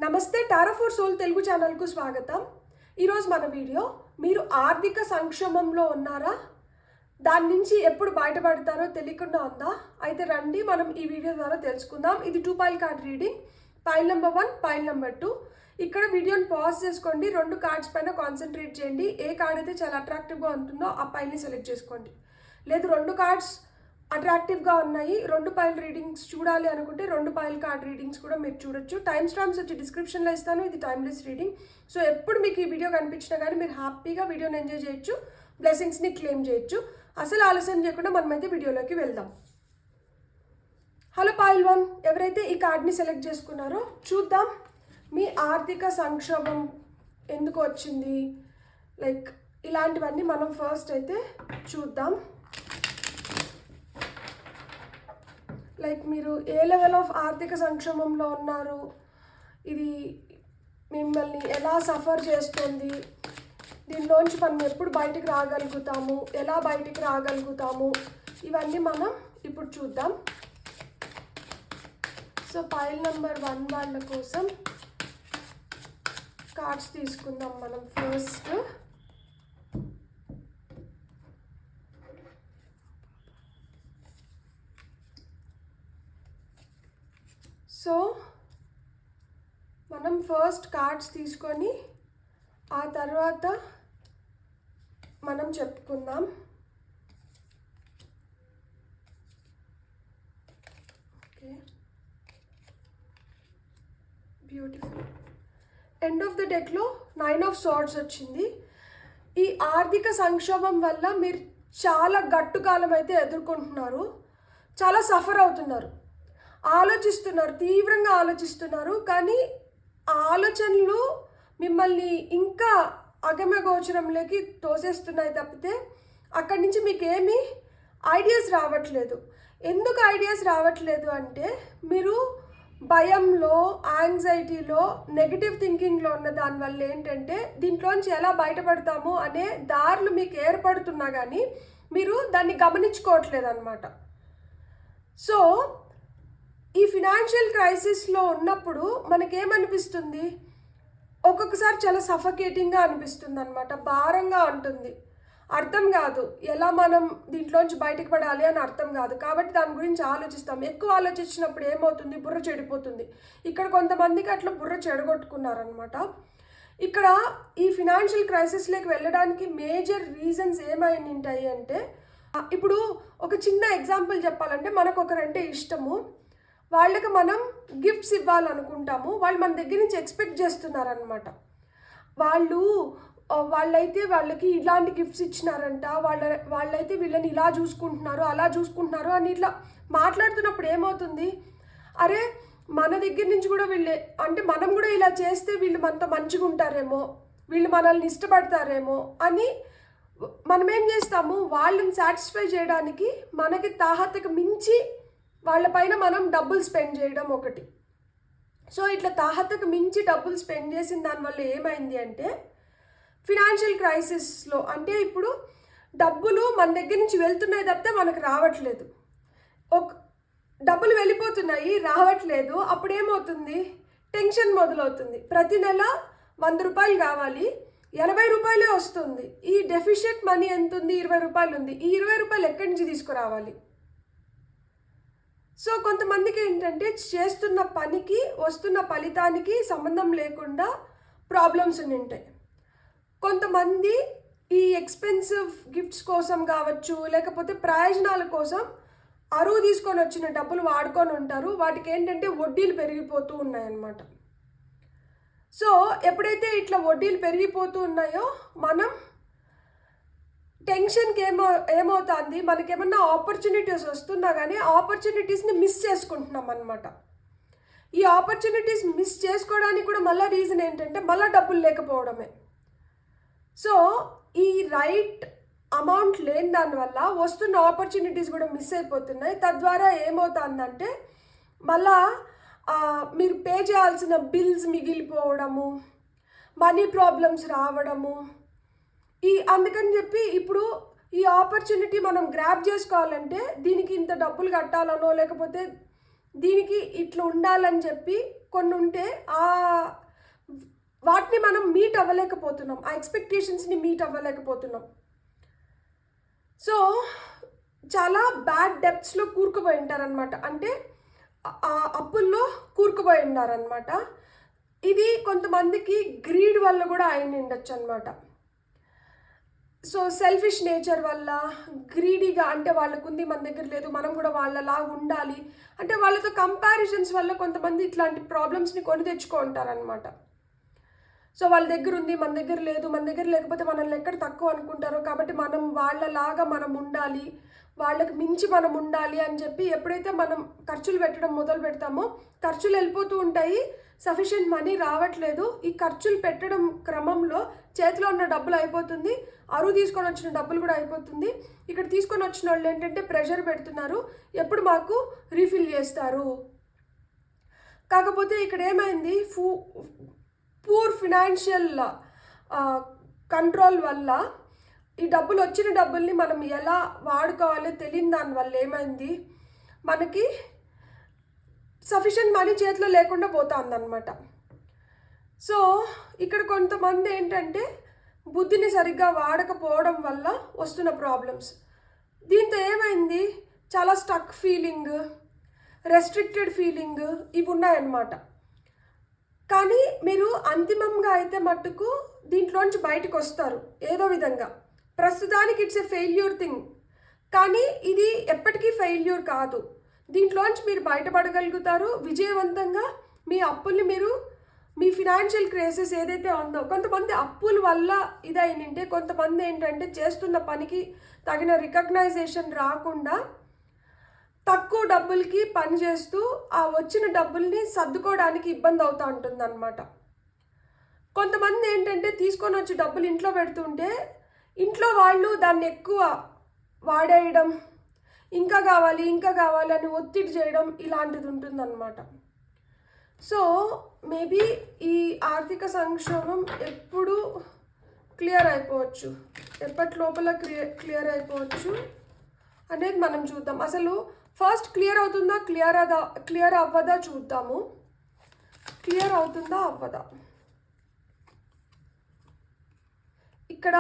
నమస్తే tarot for soul Telugu ఛానల్కు స్వాగతం. ఈరోజు మన వీడియో, మీరు ఆర్థిక సంక్షోభంలో ఉన్నారా? దాని నుంచి ఎప్పుడు బయటపడతారో తెలియకుండా ఉందా? అయితే రండి మనం ఈ వీడియో ద్వారా తెలుసుకుందాం. ఇది 2 pile card reading. Pile number 1, pile number 2. ఇక్కడ వీడియోని పాజ్ చేసుకోండి, 2 కార్డ్స్ పైన కాన్సన్ట్రేట్ చేయండి. ఏ కార్డ్ అయితే చాలా అట్రాక్టివ్గా ఉంటుందో ఆ పైల్ని సెలెక్ట్ చేసుకోండి. లేదు 2 కార్డ్స్ అట్రాక్టివ్గా ఉన్నాయి, 2 పైల్ రీడింగ్స్ చూడాలి అనుకుంటే 2 పైల్ కార్డ్ రీడింగ్స్ కూడా మీరు చూడొచ్చు. టైమ్ స్టాంప్స్ వచ్చి డిస్క్రిప్షన్లో ఇస్తాను. ఇది టైమ్లెస్ రీడింగ్. సో ఎప్పుడు మీకు ఈ వీడియో కనిపించినా కానీ మీరు హ్యాపీగా వీడియోని ఎంజాయ్ చేయొచ్చు, బ్లెస్సింగ్స్ని క్లెయిమ్ చేయొచ్చు. అసలు ఆలస్యం చేయకుండా మనమైతే వీడియోలోకి వెళ్దాం. హలో పైల్ 1, ఎవరైతే ఈ కార్డ్ని సెలెక్ట్ చేసుకున్నారో చూద్దాం మీ ఆర్థిక సంక్షోభం ఎందుకు వచ్చింది, లైక్ ఇలాంటివన్నీ మనం ఫస్ట్ అయితే చూద్దాం. లైక్ మీరు ఏ లెవెల్ ఆఫ్ ఆర్థిక సంక్షోభంలో ఉన్నారు, ఇది మిమ్మల్ని ఎలా సఫర్ చేస్తుంది, దీనిలోంచి మనం ఎప్పుడు బయటికి రాగలుగుతాము, ఎలా బయటికి రాగలుగుతాము, ఇవన్నీ మనం ఇప్పుడు చూద్దాం. సో పైల్ నెంబర్ 1 వాళ్ళ కోసం కార్డ్స్ తీసుకుందాం మనం ఫస్ట్. సో మనం ఫస్ట్ కార్డ్స్ తీసుకొని ఆ తర్వాత మనం చెప్పుకుందాం. Okay, beautiful. End of the డెక్లో 9 ఆఫ్ సార్డ్స్ వచ్చింది. ఈ ఆర్థిక సంక్షోభం వల్ల మీరు చాలా గట్టు కాలం అయితే ఎదుర్కొంటున్నారు, చాలా సఫర్ అవుతున్నారు, ఆలోచిస్తున్నారు, తీవ్రంగా ఆలోచిస్తున్నారు. కానీ ఆ ఆలోచనలు మిమ్మల్ని ఇంకా అగమ్యగోచరంలోకి తోసేస్తున్నాయి తప్పితే అక్కడి నుంచి మీకు ఏమీ ఐడియాస్ రావట్లేదు. ఎందుకు ఐడియాస్ రావట్లేదు అంటే మీరు భయంలో, యాంగ్జైటీలో, నెగిటివ్ థింకింగ్లో ఉన్న దానివల్ల ఏంటంటే దీంట్లోంచి ఎలా బయటపడతాము అనే దారులు మీకు ఏర్పడుతున్నా కానీ మీరు దాన్ని గమనించుకోవట్లేదు అన్నమాట. సో ఈ ఫినాన్షియల్ క్రైసిస్లో ఉన్నప్పుడు మనకేమనిపిస్తుంది, ఒక్కొక్కసారి చాలా సఫకేటింగ్గా అనిపిస్తుంది అనమాట, భారంగా ఉంటుంది, అర్థం కాదు ఎలా మనం దీంట్లోంచి బయటకు పడాలి అని అర్థం కాదు. కాబట్టి దాని గురించి ఆలోచిస్తాం. ఎక్కువ ఆలోచించినప్పుడు ఏమవుతుంది, బుర్ర చెడిపోతుంది. ఇక్కడ కొంతమందికి అట్లా బుర్ర చెడగొట్టుకున్నారనమాట. ఇక్కడ ఈ ఫినాన్షియల్ క్రైసిస్లోకి వెళ్ళడానికి మేజర్ రీజన్స్ ఏమైనా ఉంటాయి అంటే, ఇప్పుడు ఒక చిన్న ఎగ్జాంపుల్ చెప్పాలంటే మనకు ఒకరంటే ఇష్టము, వాళ్ళకి మనం గిఫ్ట్స్ ఇవ్వాలనుకుంటాము, వాళ్ళు మన దగ్గర నుంచి ఎక్స్పెక్ట్ చేస్తున్నారనమాట. వాళ్ళైతే వాళ్ళకి ఇలాంటి గిఫ్ట్స్ ఇచ్చినారంట, వాళ్ళైతే వీళ్ళని ఇలా చూసుకుంటున్నారు, అలా చూసుకుంటున్నారు అని ఇట్లా మాట్లాడుతున్నప్పుడు ఏమవుతుంది, అరే మన దగ్గర నుంచి కూడా వీళ్ళే అంటే మనం కూడా ఇలా చేస్తే వీళ్ళు మనతో మంచిగా ఉంటారేమో, వీళ్ళు మనల్ని ఇష్టపడతారేమో అని మనం ఏం చేస్తాము, వాళ్ళని సాటిస్ఫై చేయడానికి మనకి తాహతకు మించి వాళ్ళపైన మనం డబ్బులు స్పెండ్ చేయడం ఒకటి. సో ఇట్లా తాహతకు మించి డబ్బులు స్పెండ్ చేసిన దానివల్ల ఏమైంది అంటే ఫినాన్షియల్ క్రైసిస్లో అంటే ఇప్పుడు డబ్బులు మన దగ్గర నుంచి వెళ్తున్నాయి తప్పితే మనకు రావట్లేదు, డబ్బులు వెళ్ళిపోతున్నాయి రావట్లేదు. అప్పుడు ఏమవుతుంది, టెన్షన్ మొదలవుతుంది. ప్రతి నెల 100 రూపాయలు కావాలి, 80 రూపాయలే వస్తుంది. ఈ డెఫిషియట్ మనీ ఎంత ఉంది, 20 రూపాయలు ఉంది. ఈ 20 రూపాయలు ఎక్కడి నుంచి తీసుకురావాలి? సో కొంతమందికి ఏంటంటే చేస్తున్న పనికి వస్తున్న ఫలితానికి సంబంధం లేకుండా ప్రాబ్లమ్స్ ఉంటాయి. కొంతమంది ఈ ఎక్స్పెన్సివ్ గిఫ్ట్స్ కోసం కావచ్చు, లేకపోతే ప్రయోజనాల కోసం అరువు తీసుకొని వచ్చిన డబ్బులు వాడుకొని ఉంటారు. వాటికి ఏంటంటే వడ్డీలు పెరిగిపోతూ ఉన్నాయన్నమాట. సో ఎప్పుడైతే ఇట్లా వడ్డీలు పెరిగిపోతూ ఉన్నాయో మనం టెన్షన్కి ఏమవుతుంది, మనకేమన్నా ఆపర్చునిటీస్ వస్తున్నా కానీ ఆపర్చునిటీస్ని మిస్ చేసుకుంటున్నాం అనమాట. ఈ ఆపర్చునిటీస్ మిస్ చేసుకోవడానికి కూడా మళ్ళీ రీజన్ ఏంటంటే మళ్ళీ డబ్బులు లేకపోవడమే. సో ఈ రైట్ అమౌంట్ లేని దానివల్ల వస్తున్న ఆపర్చునిటీస్ కూడా మిస్ అయిపోతున్నాయి. తద్వారా ఏమవుతుందంటే మళ్ళా మీరు పే చేయాల్సిన బిల్స్ మిగిలిపోవడము, మనీ ప్రాబ్లమ్స్ రావడము. అందుకని చెప్పి ఇప్పుడు ఈ ఆపర్చునిటీ మనం గ్రాబ్ చేసుకోవాలంటే దీనికి ఇంత డబ్బులు కట్టాలనో లేకపోతే దీనికి ఇట్లా ఉండాలని చెప్పి కొన్ని ఉంటే వాటిని మనం మీట్ అవ్వలేకపోతున్నాం, ఆ ఎక్స్పెక్టేషన్స్ని మీట్ అవ్వలేకపోతున్నాం. సో చాలా బ్యాడ్ డెప్త్స్లో కూరుకుపోయి ఉంటారనమాట, అంటే ఆ అప్పుల్లో కూరుకుపోయి ఉన్నారనమాట. ఇది కొంతమందికి గ్రీడ్ వల్ల కూడా అయిన ఉండొచ్చు అనమాట. సో సెల్ఫిష్ నేచర్ వల్ల, గ్రీడీగా, అంటే వాళ్ళకు ఉంది మన దగ్గర లేదు, మనం కూడా వాళ్ళలాగా ఉండాలి అంటే వాళ్ళతో కంపారిజన్స్ వల్ల కొంతమంది ఇట్లాంటి ప్రాబ్లమ్స్ని కొని తెచ్చుకో ఉంటారనమాట. సో వాళ్ళ దగ్గర ఉంది మన దగ్గర లేదు, మన దగ్గర లేకపోతే మనల్ని ఎక్కడ తక్కువ అనుకుంటారో కాబట్టి మనం వాళ్ళలాగా మనం ఉండాలి, వాళ్ళకి మించి మనం ఉండాలి అని చెప్పి ఎప్పుడైతే మనం ఖర్చులు పెట్టడం మొదలు పెడతామో ఖర్చులు వెళ్ళిపోతూ ఉంటాయి, సఫిషియెంట్ మనీ రావట్లేదు. ఈ ఖర్చులు పెట్టడం క్రమంలో చేతిలో ఉన్న డబ్బులు అయిపోతుంది, అరువు తీసుకొని వచ్చిన డబ్బులు కూడా అయిపోతుంది. ఇక్కడ తీసుకొని వచ్చిన వాళ్ళు ఏంటంటే ప్రెషర్ పెడుతున్నారు, ఎప్పుడు మాకు రీఫిల్ చేస్తారు. కాకపోతే ఇక్కడ ఏమైంది, పూర్ ఫినాన్షియల్ కంట్రోల్ వల్ల ఈ డబ్బులు వచ్చిన డబ్బుల్ని మనం ఎలా వాడుకోవాలో తెలియని దానివల్ల ఏమైంది, మనకి సఫిషియెంట్ మనీ చేతిలో లేకుండా పోతుందన్నమాట. సో ఇక్కడ కొంతమంది ఏంటంటే బుద్ధిని సరిగ్గా వాడకపోవడం వల్ల వస్తున్న ప్రాబ్లమ్స్. దీంతో ఏమైంది, చాలా స్టక్ ఫీలింగ్, రెస్ట్రిక్టెడ్ ఫీలింగ్ ఇవి ఉన్నాయన్నమాట. కానీ మీరు అంతిమంగా అయితే మట్టుకు దీంట్లోంచి బయటకు వస్తారు ఏదో విధంగా. ప్రస్తుతానికి ఇట్స్ ఎ ఫెయిల్యూర్ థింగ్, కానీ ఇది ఎప్పటికీ ఫెయిల్యూర్ కాదు. దీంట్లోంచి మీరు బయటపడగలుగుతారు విజయవంతంగా. మీ అప్పుల్ని మీరు, మీ ఫినాన్షియల్ క్రైసిస్ ఏదైతే ఉందో, కొంతమంది అప్పుల వల్ల ఇదైంటే, కొంతమంది ఏంటంటే చేస్తున్న పనికి తగిన రికగ్నైజేషన్ రాకుండా తక్కువ డబ్బులకి పని చేస్తూ ఆ వచ్చిన డబ్బుల్ని సర్దుకోవడానికి ఇబ్బంది అవుతూ ఉంటుందన్నమాట. కొంతమంది ఏంటంటే తీసుకొని వచ్చి డబ్బులు ఇంట్లో పెడుతుంటే ఇంట్లో వాళ్ళు దాన్ని ఎక్కువ వాడేయడం, ఇంకా కావాలి ఇంకా కావాలి అని ఒత్తిడి చేయడం ఇలాంటిది ఉంటుందన్నమాట. సో మేబీ ఈ ఆర్థిక సంక్షోభం ఎప్పుడు క్లియర్ అయిపోవచ్చు, ఎప్పటి లోపల క్లియర్ అయిపోవచ్చు అనేది మనం చూద్దాం. అసలు ఫస్ట్ క్లియర్ అవుతుందా క్లియర్ అవ్వదా చూద్దాము. క్లియర్ అవుతుందా అవ్వదా. ఇక్కడ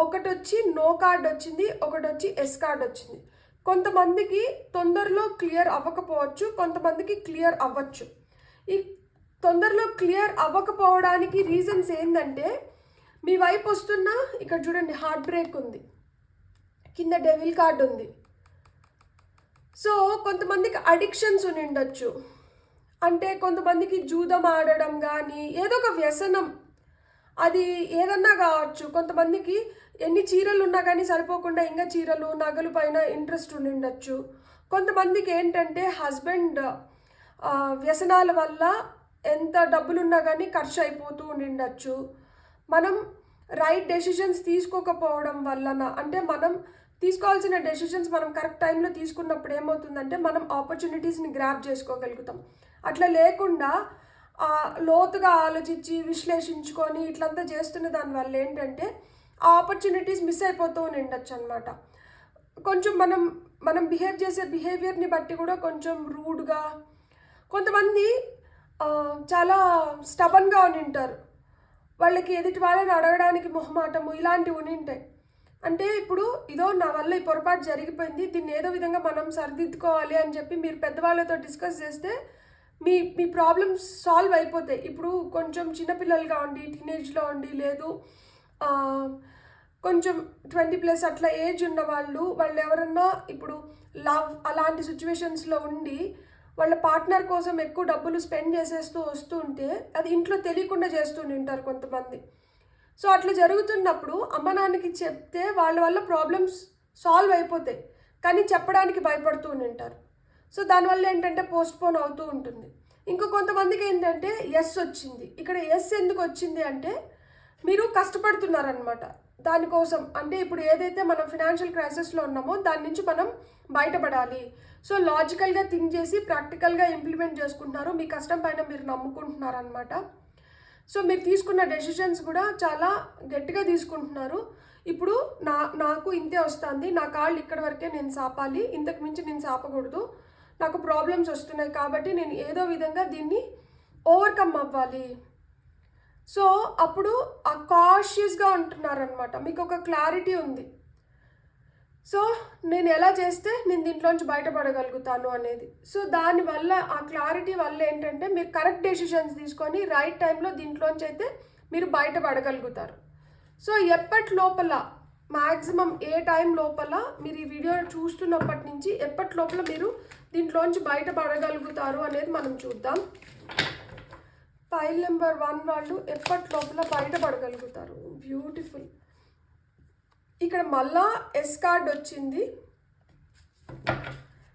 ఒకటి వచ్చి నో కార్డ్ వచ్చింది, ఒకటి వచ్చి ఎస్ కార్డ్ వచ్చింది. కొంతమందికి తొందరలో క్లియర్ అవ్వకపోవచ్చు, కొంతమందికి క్లియర్ అవ్వచ్చు. ఈ తొందరలో క్లియర్ అవ్వకపోవడానికి రీజన్స్ ఏంటంటే, మీ వైపు వస్తున్న ఇక్కడ చూడండి హార్ట్ బ్రేక్ ఉంది, కింద డెవిల్ కార్డ్ ఉంది. సో కొంతమందికి అడిక్షన్స్ ఉండొచ్చు, అంటే కొంతమందికి జూదం ఆడడం కానీ ఏదో ఒక వ్యసనం, అది ఏదన్నా కావచ్చు. కొంతమందికి ఎన్ని చీరలు ఉన్నా కానీ సరిపోకుండా ఇంకా చీరలు నగలు పైన ఇంట్రెస్ట్ ఉండొచ్చు. కొంతమందికి ఏంటంటే హస్బెండ్ వ్యసనాల వల్ల ఎంత డబ్బులున్నా కానీ ఖర్చు అయిపోతూ ఉండొచ్చు. మనం రైట్ డెసిషన్స్ తీసుకోకపోవడం వలన, అంటే మనం తీసుకోవాల్సిన డెసిషన్స్ మనం కరెక్ట్ టైంలో తీసుకున్నప్పుడు ఏమవుతుందంటే మనం ఆపర్చునిటీస్ని గ్రాప్ చేసుకోగలుగుతాం. అట్లా లేకుండా లోతుగా ఆలోచించి విశ్లేషించుకొని ఇట్లంతా చేస్తున్న దానివల్ల ఏంటంటే ఆ ఆపర్చునిటీస్ మిస్ అయిపోతూ ఉండొచ్చు అనమాట. కొంచెం మనం బిహేవ్ చేసే బిహేవియర్ని బట్టి కూడా కొంచెం రూడ్గా, కొంతమంది చాలా స్టబన్గా ఉంటారు, వాళ్ళకి ఎదుటి వాళ్ళని అడగడానికి మొహమాటము ఇలాంటివి ఉంటాయి. అంటే ఇప్పుడు ఇదో నా వల్ల ఈ పొరపాటు జరిగిపోయింది, దీన్ని ఏదో విధంగా మనం సరిదిద్దుకోవాలి అని చెప్పి మీరు పెద్దవాళ్ళతో డిస్కస్ చేస్తే మీ ప్రాబ్లమ్స్ సాల్వ్ అయిపోతాయి. ఇప్పుడు కొంచెం చిన్నపిల్లలుగా ఉండి, టీనేజ్లో ఉండి, లేదు కొంచెం 20+ అట్లా ఏజ్ ఉన్న వాళ్ళు ఎవరన్నా ఇప్పుడు లవ్ అలాంటి సిచ్యువేషన్స్లో ఉండి వాళ్ళ పార్ట్నర్ కోసం ఎక్కువ డబ్బులు స్పెండ్ చేసేస్తూ వస్తూ ఉంటే అది ఇంట్లో తెలియకుండా చేస్తూ ఉంటారు కొంతమంది. సో అట్లా జరుగుతున్నప్పుడు అమ్మ నాన్నకి చెప్తే వాళ్ళ వల్ల ప్రాబ్లమ్స్ సాల్వ్ అయిపోతాయి, కానీ చెప్పడానికి భయపడుతూ ఉంటారు. సో దానివల్ల ఏంటంటే పోస్ట్పోన్ అవుతూ ఉంటుంది. ఇంకో కొంతమందికి ఏంటంటే ఎస్ వచ్చింది. ఇక్కడ ఎస్ ఎందుకు వచ్చింది అంటే మీరు కష్టపడుతున్నారనమాట దానికోసం. అంటే ఇప్పుడు ఏదైతే మనం ఫినాన్షియల్ క్రైసిస్లో ఉన్నామో దాని నుంచి మనం బయటపడాలి. సో లాజికల్గా థింక్ చేసి ప్రాక్టికల్గా ఇంప్లిమెంట్ చేసుకుంటున్నారు, మీ కష్టం పైన మీరు నమ్ముకుంటున్నారు అనమాట. సో మీరు తీసుకున్న డెసిషన్స్ కూడా చాలా గట్టిగా తీసుకుంటున్నారు. ఇప్పుడు నాకు ఇంతే వస్తుంది, నా కాళ్ళు ఇక్కడ వరకే నేను సాపాలి, ఇంతకు మించి నేను సాపకూడదు, నాకు ప్రాబ్లమ్స్ వస్తున్నాయి కాబట్టి నేను ఏదో విధంగా దీన్ని ఓవర్కమ్ అవ్వాలి. సో అప్పుడు ఆ కాషియస్గా ఉంటున్నారనమాట, మీకు ఒక క్లారిటీ ఉంది. సో నేను ఎలా చేస్తే నేను దీంట్లోంచి బయటపడగలుగుతాను అనేది. సో దానివల్ల ఆ క్లారిటీ వల్ల ఏంటంటే మీరు కరెక్ట్ డెసిషన్స్ తీసుకొని రైట్ టైంలో దీంట్లోంచి అయితే మీరు బయటపడగలుగుతారు. సో ఎప్పటి లోపల మ్యాక్సిమం ఏ టైం లోపల మీరు ఈ వీడియో చూస్తున్నప్పటి నుంచి ఎప్పటి లోపల మీరు దీంట్లోంచి బయటపడగలుగుతారు అనేది మనం చూద్దాం. ఫైల్ నెంబర్ 1 వాళ్ళు ఎప్పటి లోపల బయటపడగలుగుతారు. బ్యూటిఫుల్. ఇక్కడ మళ్ళా ఎస్ కార్డ్ వచ్చింది.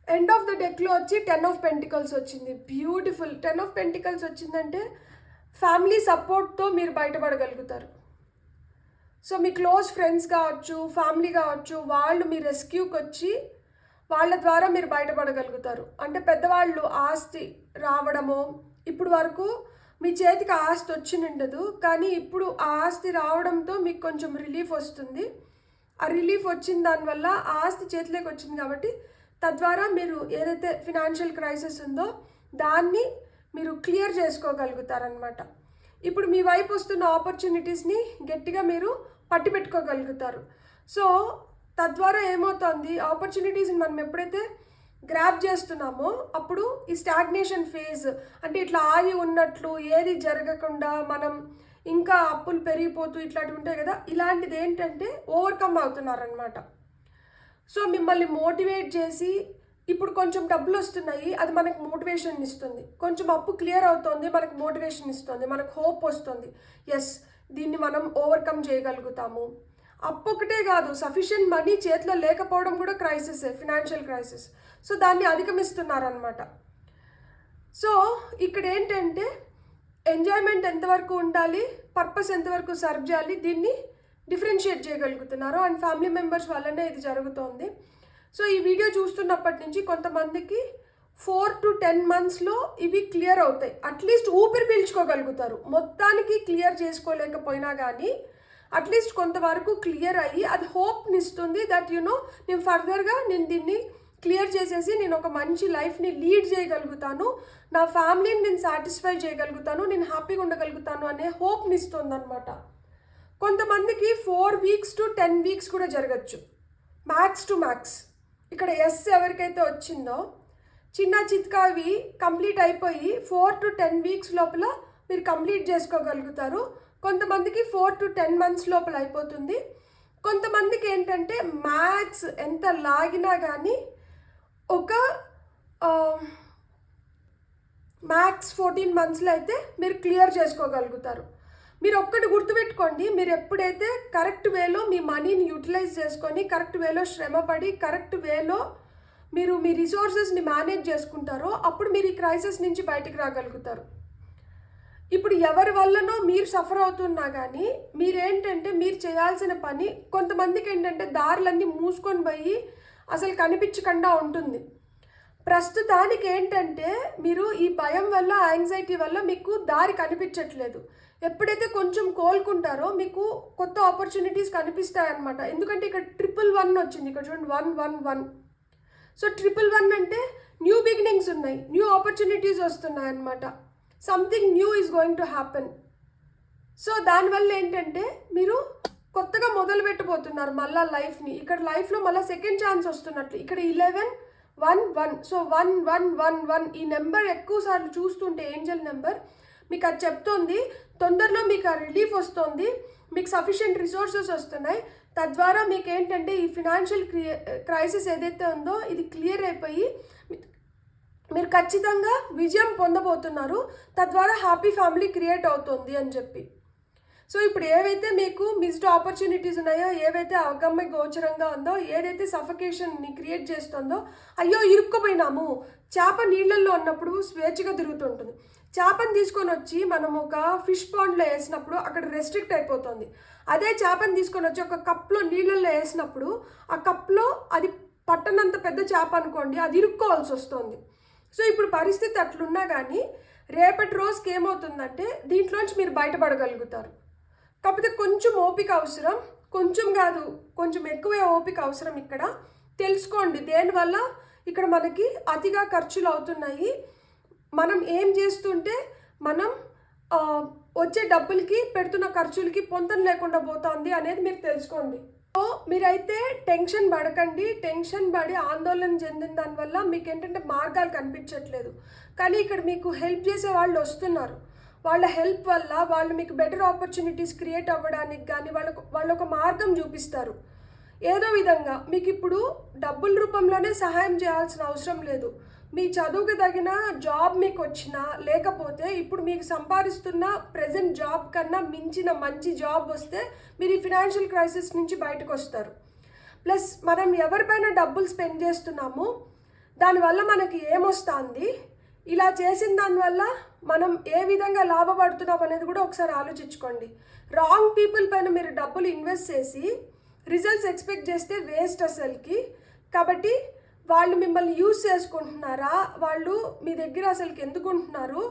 ఎండ్ ఆఫ్ ద డెక్లో వచ్చి 10 ఆఫ్ పెంటికల్స్ వచ్చింది. బ్యూటిఫుల్. 10 ఆఫ్ పెంటికల్స్ వచ్చిందంటే ఫ్యామిలీ సపోర్ట్తో మీరు బయటపడగలుగుతారు. సో మీ క్లోజ్ ఫ్రెండ్స్ కావచ్చు, ఫ్యామిలీ కావచ్చు, వాళ్ళు మీ రెస్క్యూకి వచ్చి వాళ్ళ ద్వారా మీరు బయటపడగలుగుతారు. అంటే పెద్దవాళ్ళు ఆస్తి రావడమో, ఇప్పుడు వరకు మీ చేతికి ఆస్తి వచ్చి ఉండదు, కానీ ఇప్పుడు ఆ ఆస్తి రావడంతో మీకు కొంచెం రిలీఫ్ వస్తుంది. ఆ రిలీఫ్ వచ్చిన దానివల్ల ఆ ఆస్తి చేతిలోకి వచ్చింది కాబట్టి తద్వారా మీరు ఏదైతే ఫినాన్షియల్ క్రైసిస్ ఉందో దాన్ని మీరు క్లియర్ చేసుకోగలుగుతారనమాట. ఇప్పుడు మీ వైపు వస్తున్న ఆపర్చునిటీస్ని గట్టిగా మీరు పట్టి పెట్టుకోగలుగుతారు. సో తద్వారా ఏమవుతుంది, ఆపర్చునిటీస్ని మనం ఎప్పుడైతే గ్రాప్ చేస్తున్నామో అప్పుడు ఈ స్టాగ్నేషన్ ఫేజ్, అంటే ఇట్లా ఆగి ఉన్నట్లు ఏది జరగకుండా మనం ఇంకా అప్పులు పెరిగిపోతూ ఇట్లాంటివి ఉంటాయి కదా, ఇలాంటిది ఏంటంటే ఓవర్కమ్ అవుతున్నారనమాట. సో మిమ్మల్ని మోటివేట్ చేసి ఇప్పుడు కొంచెం డబ్బులు వస్తున్నాయి, అది మనకు మోటివేషన్ ఇస్తుంది. కొంచెం అప్పు క్లియర్ అవుతుంది, మనకు మోటివేషన్ ఇస్తుంది, మనకు హోప్ వస్తుంది. ఎస్, దీన్ని మనం ఓవర్కమ్ చేయగలుగుతాము. అప్పు ఒకటే కాదు, సఫిషియెంట్ మనీ చేతిలో లేకపోవడం కూడా క్రైసిస్, ఫినాన్షియల్ క్రైసిస్. సో దాన్ని అధిగమిస్తున్నారనమాట. సో ఇక్కడ ఏంటంటే ఎంజాయ్మెంట్ ఎంతవరకు ఉండాలి, పర్పస్ ఎంతవరకు సర్వ్ చేయాలి, దీన్ని డిఫరెన్షియేట్ చేయగలుగుతున్నారు. అండ్ ఫ్యామిలీ మెంబర్స్ వల్లనే ఇది జరుగుతోంది. సో ఈ వీడియో చూస్తున్నప్పటి నుంచి కొంతమందికి 4 to 10 monthsలో ఇవి క్లియర్ అవుతాయి. అట్లీస్ట్ ఊపిరి పీల్చుకోగలుగుతారు. మొత్తానికి క్లియర్ చేసుకోలేకపోయినా కానీ అట్లీస్ట్ కొంతవరకు క్లియర్ అయ్యి అది హోప్ని ఇస్తుంది. దట్ నేను ఫర్దర్గా నేను దీన్ని క్లియర్ చేసేసి నేను ఒక మంచి లైఫ్ని లీడ్ చేయగలుగుతాను, నా ఫ్యామిలీని నేను సాటిస్ఫై చేయగలుగుతాను, నేను హ్యాపీగా ఉండగలుగుతాను అనే హోప్ని ఇస్తుంది అనమాట. కొంతమందికి 4 weeks to 10 weeks కూడా జరగచ్చు, మ్యాక్స్ టు మ్యాక్స్. ఇక్కడ ఎస్ ఎవరికైతే వచ్చిందో చిన్న చిత్కావి కంప్లీట్ అయిపోయి 4 to 10 weeks లోపల మీరు కంప్లీట్ చేసుకోగలుగుతారు. కొంతమందికి 4 to 10 months లోపల అయిపోతుంది. కొంతమందికి ఏంటంటే మ్యాథ్స్ ఎంత లాగినా కానీ ఒక మ్యాక్స్ 14 monthsలో అయితే మీరు క్లియర్ చేసుకోగలుగుతారు. మీరు ఒక్కటి గుర్తుపెట్టుకోండి, మీరు ఎప్పుడైతే కరెక్ట్ వేలో మీ మనీని యూటిలైజ్ చేసుకొని కరెక్ట్ వేలో శ్రమపడి కరెక్ట్ వేలో మీరు మీ రిసోర్సెస్ని మేనేజ్ చేసుకుంటారో అప్పుడు మీరు ఈ క్రైసిస్ నుంచి బయటికి రాగలుగుతారు. ఇప్పుడు ఎవరి వల్లనో మీరు సఫర్ అవుతున్నా కానీ మీరేంటంటే మీరు చేయాల్సిన పని, కొంతమందికి ఏంటంటే దారులన్నీ మూసుకొని పోయి అసలు కనిపించకుండా ఉంటుంది. ప్రస్తుతానికి ఏంటంటే మీరు ఈ భయం వల్ల, యాంగ్జైటీ వల్ల మీకు దారి కనిపించట్లేదు. ఎప్పుడైతే కొంచెం కోలుకుంటారో మీకు కొత్త ఆపర్చునిటీస్ కనిపిస్తాయన్నమాట. ఎందుకంటే ఇక్కడ 111 వచ్చింది, ఇక్కడ చూడండి 111. సో 111 అంటే న్యూ బిగినింగ్స్ ఉన్నాయి, న్యూ ఆపర్చునిటీస్ వస్తున్నాయి అన్నమాట. Something new is going to happen. So దానివల్ల ఏంటంటే మీరు కొత్తగా మొదలు పెట్టబోతున్నారు మళ్ళీ లైఫ్ని. ఇక్కడ లైఫ్లో మళ్ళీ సెకండ్ ఛాన్స్ వస్తున్నట్లు. ఇక్కడ 1111. సో 1111 ఈ నెంబర్ ఎక్కువ సార్లు చూస్తుంటే ఏంజల్ నెంబర్ మీకు అది చెప్తోంది తొందరలో మీకు ఆ రిలీఫ్ వస్తుంది, మీకు సఫిషియెంట్ రిసోర్సెస్ వస్తున్నాయి. తద్వారా మీకు ఏంటంటే ఈ ఫినాన్షియల్ క్రైసిస్ ఏదైతే ఉందో ఇది క్లియర్ అయిపోయి మీరు ఖచ్చితంగా విజయం పొందబోతున్నారు. తద్వారా హ్యాపీ ఫ్యామిలీ క్రియేట్ అవుతుంది అని చెప్పి. సో ఇప్పుడు ఏవైతే మీకు మిస్డ్ ఆపర్చునిటీస్ ఉన్నాయో, ఏవైతే అగమ్య గోచరంగా ఉందో, ఏదైతే సఫకేషన్ని క్రియేట్ చేస్తుందో, అయ్యో ఇరుక్కుపోయినాము, చేప నీళ్ళల్లో ఉన్నప్పుడు స్వేచ్ఛగా తిరుగుతుంటుంది. చేపను తీసుకొని వచ్చి మనం ఒక ఫిష్ పాండ్లో వేసినప్పుడు అక్కడ రెస్ట్రిక్ట్ అయిపోతుంది. అదే చేపను తీసుకొని వచ్చి ఒక కప్లో నీళ్ళల్లో వేసినప్పుడు ఆ కప్లో అది పట్టనంత పెద్ద చేప అనుకోండి, అది ఇరుక్కోవాల్సి వస్తుంది. సో ఇప్పుడు పరిస్థితి అట్లున్నా కానీ రేపటి రోజుకి ఏమవుతుందంటే దీంట్లోంచి మీరు బయటపడగలుగుతారు. కాకపోతే కొంచెం ఓపిక అవసరం, కొంచెం కాదు కొంచెం ఎక్కువే ఓపిక అవసరం. ఇక్కడ తెలుసుకోండి దేనివల్ల ఇక్కడ మనకి అతిగా ఖర్చులు అవుతున్నాయి. మనం ఏం చేస్తుంటే మనం వచ్చే డబ్బులకి పెడుతున్న ఖర్చులకి పొంతన లేకుండా పోతుంది అనేది మీరు తెలుసుకోండి. సో మీరైతే టెన్షన్ పడకండి. టెన్షన్ పడి ఆందోళన చెందిన దానివల్ల మీకు ఏంటంటే మార్గాలు కనిపించట్లేదు. కానీ ఇక్కడ మీకు హెల్ప్ చేసే వాళ్ళు వస్తున్నారు. వాళ్ళ హెల్ప్ వల్ల వాళ్ళు మీకు బెటర్ ఆపర్చునిటీస్ క్రియేట్ అవ్వడానికి కానీ వాళ్ళు ఒక మార్గం చూపిస్తారు. ఏదో విధంగా మీకు ఇప్పుడు డబ్బుల రూపంలోనే సహాయం చేయాల్సిన అవసరం లేదు. మీ చదువుకి తగిన జాబ్ మీకు వచ్చినా లేకపోతే ఇప్పుడు మీకు సంపాదిస్తున్న ప్రజెంట్ జాబ్ కన్నా మించిన మంచి జాబ్ వస్తే మీరు ఈ ఫినాన్షియల్ క్రైసిస్ నుంచి బయటకు వస్తారు. ప్లస్ మనం ఎవరిపైన డబ్బులు స్పెండ్ చేస్తున్నాము, దానివల్ల మనకి ఏమొస్తుంది, ఇలా చేసిన దానివల్ల మనం ఏ విధంగా లాభపడుతున్నాం అనేది కూడా ఒకసారి ఆలోచించుకోండి. రాంగ్ పీపుల్ పైన మీరు డబ్బులు ఇన్వెస్ట్ చేసి రిజల్ట్స్ ఎక్స్పెక్ట్ చేస్తే వేస్ట్ అసలుకి. కాబట్టి వాళ్ళు మిమ్మల్ని యూజ్ చేసుకుంటున్నారా, వాళ్ళు మీ దగ్గర అసలుకి ఎందుకు ఉంటున్నారు,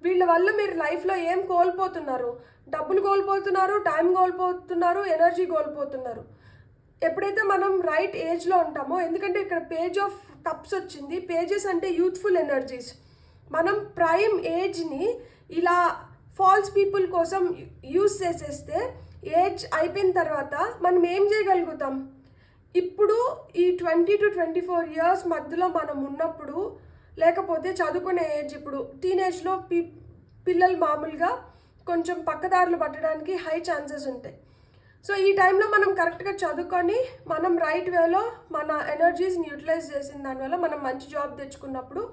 వీళ్ళ వల్ల మీరు లైఫ్లో ఏం కోల్పోతున్నారు, డబ్బులు కోల్పోతున్నారు, టైం కోల్పోతున్నారు, ఎనర్జీ కోల్పోతున్నారు. ఎప్పుడైతే మనం రైట్ ఏజ్లో ఉంటామో, ఎందుకంటే ఇక్కడ పేజ్ ఆఫ్ కప్స్ వచ్చింది, పేజెస్ అంటే యూత్ఫుల్ ఎనర్జీస్. మనం ప్రైమ్ ఏజ్ని ఇలా ఫాల్స్ పీపుల్ కోసం యూజ్ చేసేస్తే ఏజ్ అయిపోయిన తర్వాత మనం ఏం చేయగలుగుతాం? ఇప్పుడు ఈ 20 to 24 years మధ్యలో మనం ఉన్నప్పుడు, లేకపోతే చదువుకునే ఏజ్, ఇప్పుడు టీనేజ్లో పిల్లలు మామూలుగా కొంచెం పక్కదారులు పట్టడానికి హై ఛాన్సెస్ ఉంటాయి. సో ఈ టైంలో మనం కరెక్ట్గా చదువుకొని మనం రైట్ వేలో మన ఎనర్జీస్ని యూటిలైజ్ చేసిన దానివల్ల మనం మంచి జాబ్ తెచ్చుకున్నప్పుడు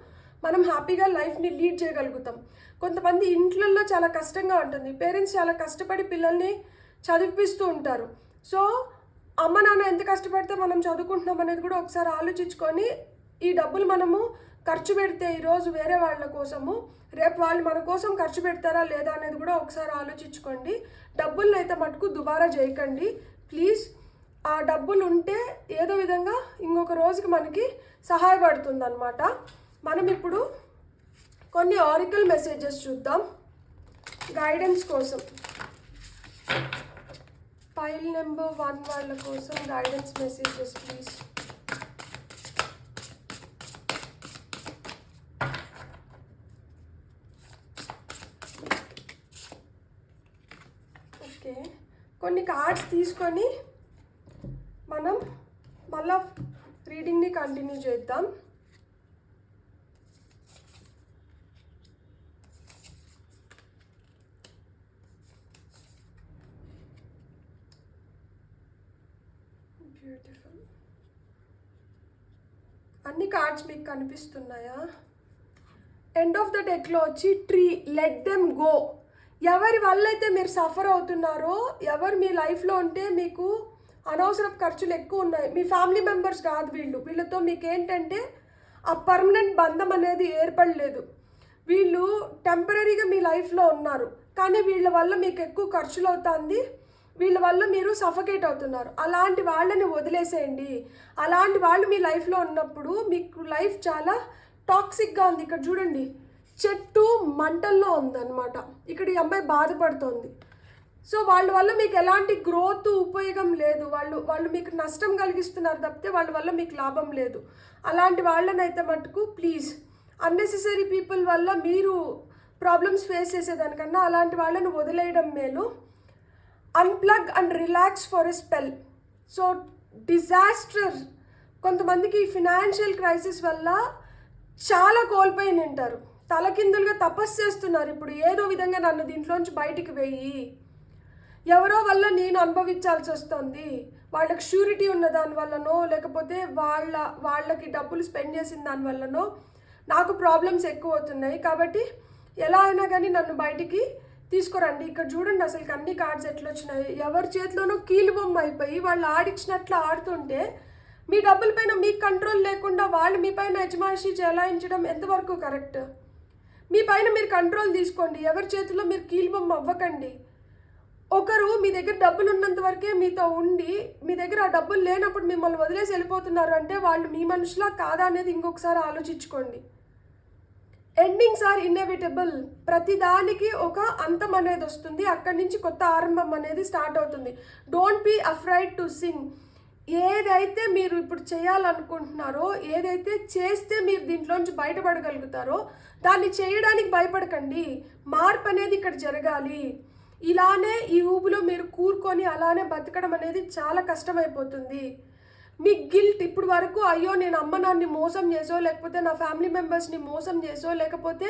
మనం హ్యాపీగా లైఫ్ని లీడ్ చేయగలుగుతాం. కొంతమంది ఇంట్లలో చాలా కష్టంగా ఉంటుంది. పేరెంట్స్ చాలా కష్టపడి పిల్లల్ని చదివిపిస్తూ ఉంటారు. సో అమ్మ నాన్న ఎంత కష్టపడితే మనం చదువుకుంటున్నాం అనేది కూడా ఒకసారి ఆలోచించుకొని, ఈ డబ్బులు మనము ఖర్చు పెడితే ఈరోజు వేరే వాళ్ళ కోసము, రేపు వాళ్ళు మన కోసం ఖర్చు పెడతారా లేదా అనేది కూడా ఒకసారి ఆలోచించుకోండి. డబ్బులను అయితే మటుకు దుబారా చేయకండి ప్లీజ్. ఆ డబ్బులు ఉంటే ఏదో విధంగా ఇంకొక రోజుకి మనకి సహాయపడుతుంది అన్నమాట. మనం ఇప్పుడు కొన్ని ఆరికల్ మెసేజెస్ చూద్దాం గైడెన్స్ కోసం. ఫైల్ నెంబర్ 1 వాళ్ళ కోసం గైడెన్స్ మెసేజెస్ ప్లీజ్. ఓకే, కొన్ని కార్డ్స్ తీసుకొని మనం మళ్ళా రీడింగ్ని కంటిన్యూ చేద్దాం. బ్యూటిఫుల్. అన్ని కార్డ్స్ మీకు కనిపిస్తున్నాయా? ఎండ్ ఆఫ్ ద డెక్లో వచ్చి ట్రీ, లెట్ దెమ్ గో. ఎవరి వల్ల అయితే మీరు సఫర్ అవుతున్నారో, ఎవరు మీ లైఫ్లో ఉంటే మీకు అనవసరపు ఖర్చులు ఎక్కువ ఉన్నాయి, మీ ఫ్యామిలీ మెంబర్స్ కాదు వీళ్ళతో మీకు ఏంటంటే ఆ పర్మనెంట్ బంధం అనేది ఏర్పడలేదు. వీళ్ళు టెంపరీగా మీ లైఫ్లో ఉన్నారు, కానీ వీళ్ళ వల్ల మీకు ఎక్కువ ఖర్చులు అవుతుంది, వీళ్ళ వల్ల మీరు సఫకేట్ అవుతున్నారు. అలాంటి వాళ్ళని వదిలేసేయండి. అలాంటి వాళ్ళు మీ లైఫ్లో ఉన్నప్పుడు మీకు లైఫ్ చాలా టాక్సిక్గా ఉంది. ఇక్కడ చూడండి, చెట్టు మంటల్లో ఉందన్నమాట. ఇక్కడ ఈ అమ్మాయి బాధపడుతోంది. సో వాళ్ళ వల్ల మీకు ఎలాంటి గ్రోత్ ఉపయోగం లేదు, వాళ్ళు మీకు నష్టం కలిగిస్తున్నారు తప్పితే వాళ్ళ వల్ల మీకు లాభం లేదు. అలాంటి వాళ్ళని అయితే మటుకు ప్లీజ్, అన్నెసెసరీ పీపుల్ వల్ల మీరు ప్రాబ్లమ్స్ ఫేస్ చేసేదానికన్నా అలాంటి వాళ్ళని వదిలేయడం మేలు. Unplug and relax for a spell. So disaster, కొంతమందికి ఫినాన్షియల్ క్రైసిస్ వల్ల చాలా కోల్పోయి ఉంటారు, తలకిందులుగా తపస్సు చేస్తున్నారు. ఇప్పుడు ఏదో విధంగా నన్ను దీంట్లోంచి బయటికి వెయ్యి, ఎవరో వల్ల నేను అనుభవించాల్సి వస్తుంది, వాళ్ళకి షూరిటీ ఉన్న దానివల్లనో లేకపోతే వాళ్ళకి డబ్బులు స్పెండ్ చేసిన దానివల్లనో నాకు ప్రాబ్లమ్స్ ఎక్కువ అవుతున్నాయి, కాబట్టి ఎలా అయినా కానీ నన్ను బయటికి తీసుకురండి. ఇక్కడ చూడండి అసలు అన్ని కార్డ్స్ ఎట్లా వచ్చినాయి. ఎవరి చేతిలోనో కీలు బొమ్మ అయిపోయి వాళ్ళు ఆడిచ్చినట్లు ఆడుతుంటే మీ డబ్బుల పైన మీకు కంట్రోల్ లేకుండా వాళ్ళు మీ పైన యజమాయిషి చెలాయించడం ఎంతవరకు కరెక్ట్? మీ పైన మీరు కంట్రోల్ తీసుకోండి, ఎవరి చేతిలో మీరు కీలు బొమ్మ అవ్వకండి. ఒకరు మీ దగ్గర డబ్బులు ఉన్నంత వరకే మీతో ఉండి మీ దగ్గర ఆ డబ్బులు లేనప్పుడు మిమ్మల్ని వదిలేసి వెళ్ళిపోతున్నారు అంటే వాళ్ళు మీ మనుషులా కాదా అనేది ఇంకొకసారి ఆలోచించుకోండి. Endings are inevitable. ప్రతిదానికి ఒక అంతం అనేది వస్తుంది, అక్కడి నుంచి కొత్త ఆరంభం అనేది స్టార్ట్ అవుతుంది. Don't be afraid to sing. ఏదైతే మీరు ఇప్పుడు చేయాలనుకుంటున్నారో, ఏదైతే చేస్తే మీరు దీంట్లోంచి బయటపడగలుగుతారో దాన్ని చేయడానికి భయపడకండి. మార్పు అనేది ఇక్కడ జరగాలి. ఇలానే ఈ ఊబిలో మీరు కూరుకొని అలానే బతకడం అనేది చాలా కష్టమైపోతుంది. మీ గిల్ట్ ఇప్పుడు వరకు అయ్యో నేను అమ్మ నాన్ని మోసం చేసో, లేకపోతే నా ఫ్యామిలీ మెంబర్స్ని మోసం చేసో, లేకపోతే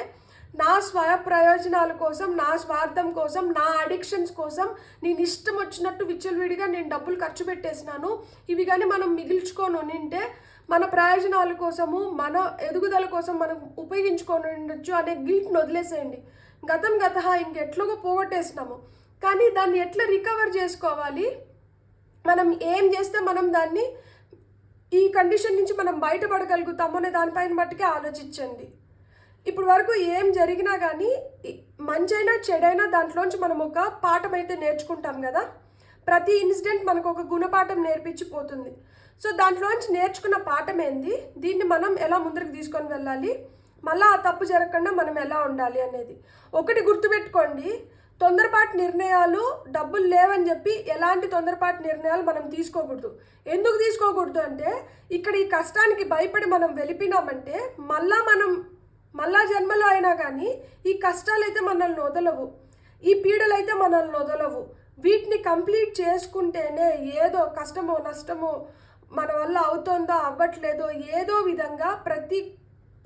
నా స్వయ ప్రయోజనాల కోసం, నా స్వార్థం కోసం, నా అడిక్షన్స్ కోసం నేను ఇష్టం వచ్చినట్టు విచ్చలవిడిగా నేను డబ్బులు ఖర్చు పెట్టేసినాను, ఇవి కానీ మనం మిగిల్చుకొని ఉంటే మన ప్రయోజనాల కోసము, మన ఎదుగుదల కోసం మనం ఉపయోగించుకొని ఉండొచ్చు అనే గిల్ట్ని వదిలేసేయండి. గతం ఇంకెట్లుగా పోగొట్టేసినాము, కానీ దాన్ని ఎట్లా రికవర్ చేసుకోవాలి, మనం ఏం చేస్తే మనం దాన్ని ఈ కండిషన్ నుంచి మనం బయటపడగలుగుతాము అనే దానిపైన బట్టికే ఆలోచించండి. ఇప్పుడు వరకు ఏం జరిగినా కానీ మంచైనా చెడైనా దాంట్లోంచి మనం ఒక పాఠం అయితే నేర్చుకుంటాం కదా. ప్రతి ఇన్సిడెంట్ మనకు ఒక గుణపాఠం నేర్పించిపోతుంది. సో దాంట్లోంచి నేర్చుకున్న పాఠం ఏంది, దీన్ని మనం ఎలా ముందరికి తీసుకొని వెళ్ళాలి, మళ్ళీ ఆ తప్పు జరగకుండా మనం ఎలా ఉండాలి అనేది ఒకటి గుర్తుపెట్టుకోండి. తొందరపాటు నిర్ణయాలు, డబ్బులు లేవని చెప్పి ఎలాంటి తొందరపాటు నిర్ణయాలు మనం తీసుకోకూడదు. ఎందుకు తీసుకోకూడదు అంటే ఇక్కడ ఈ కష్టానికి భయపడి మనం వెళ్ళిపోయినామంటే మళ్ళా జన్మలో అయినా కానీ ఈ కష్టాలు అయితే మనల్ని వదలవు, ఈ పీడలు అయితే మనల్ని వదలవు. వీటిని కంప్లీట్ చేసుకుంటేనే ఏదో కష్టమో నష్టమో మన వల్ల అవుతుందో అవ్వట్లేదో ఏదో విధంగా ప్రతి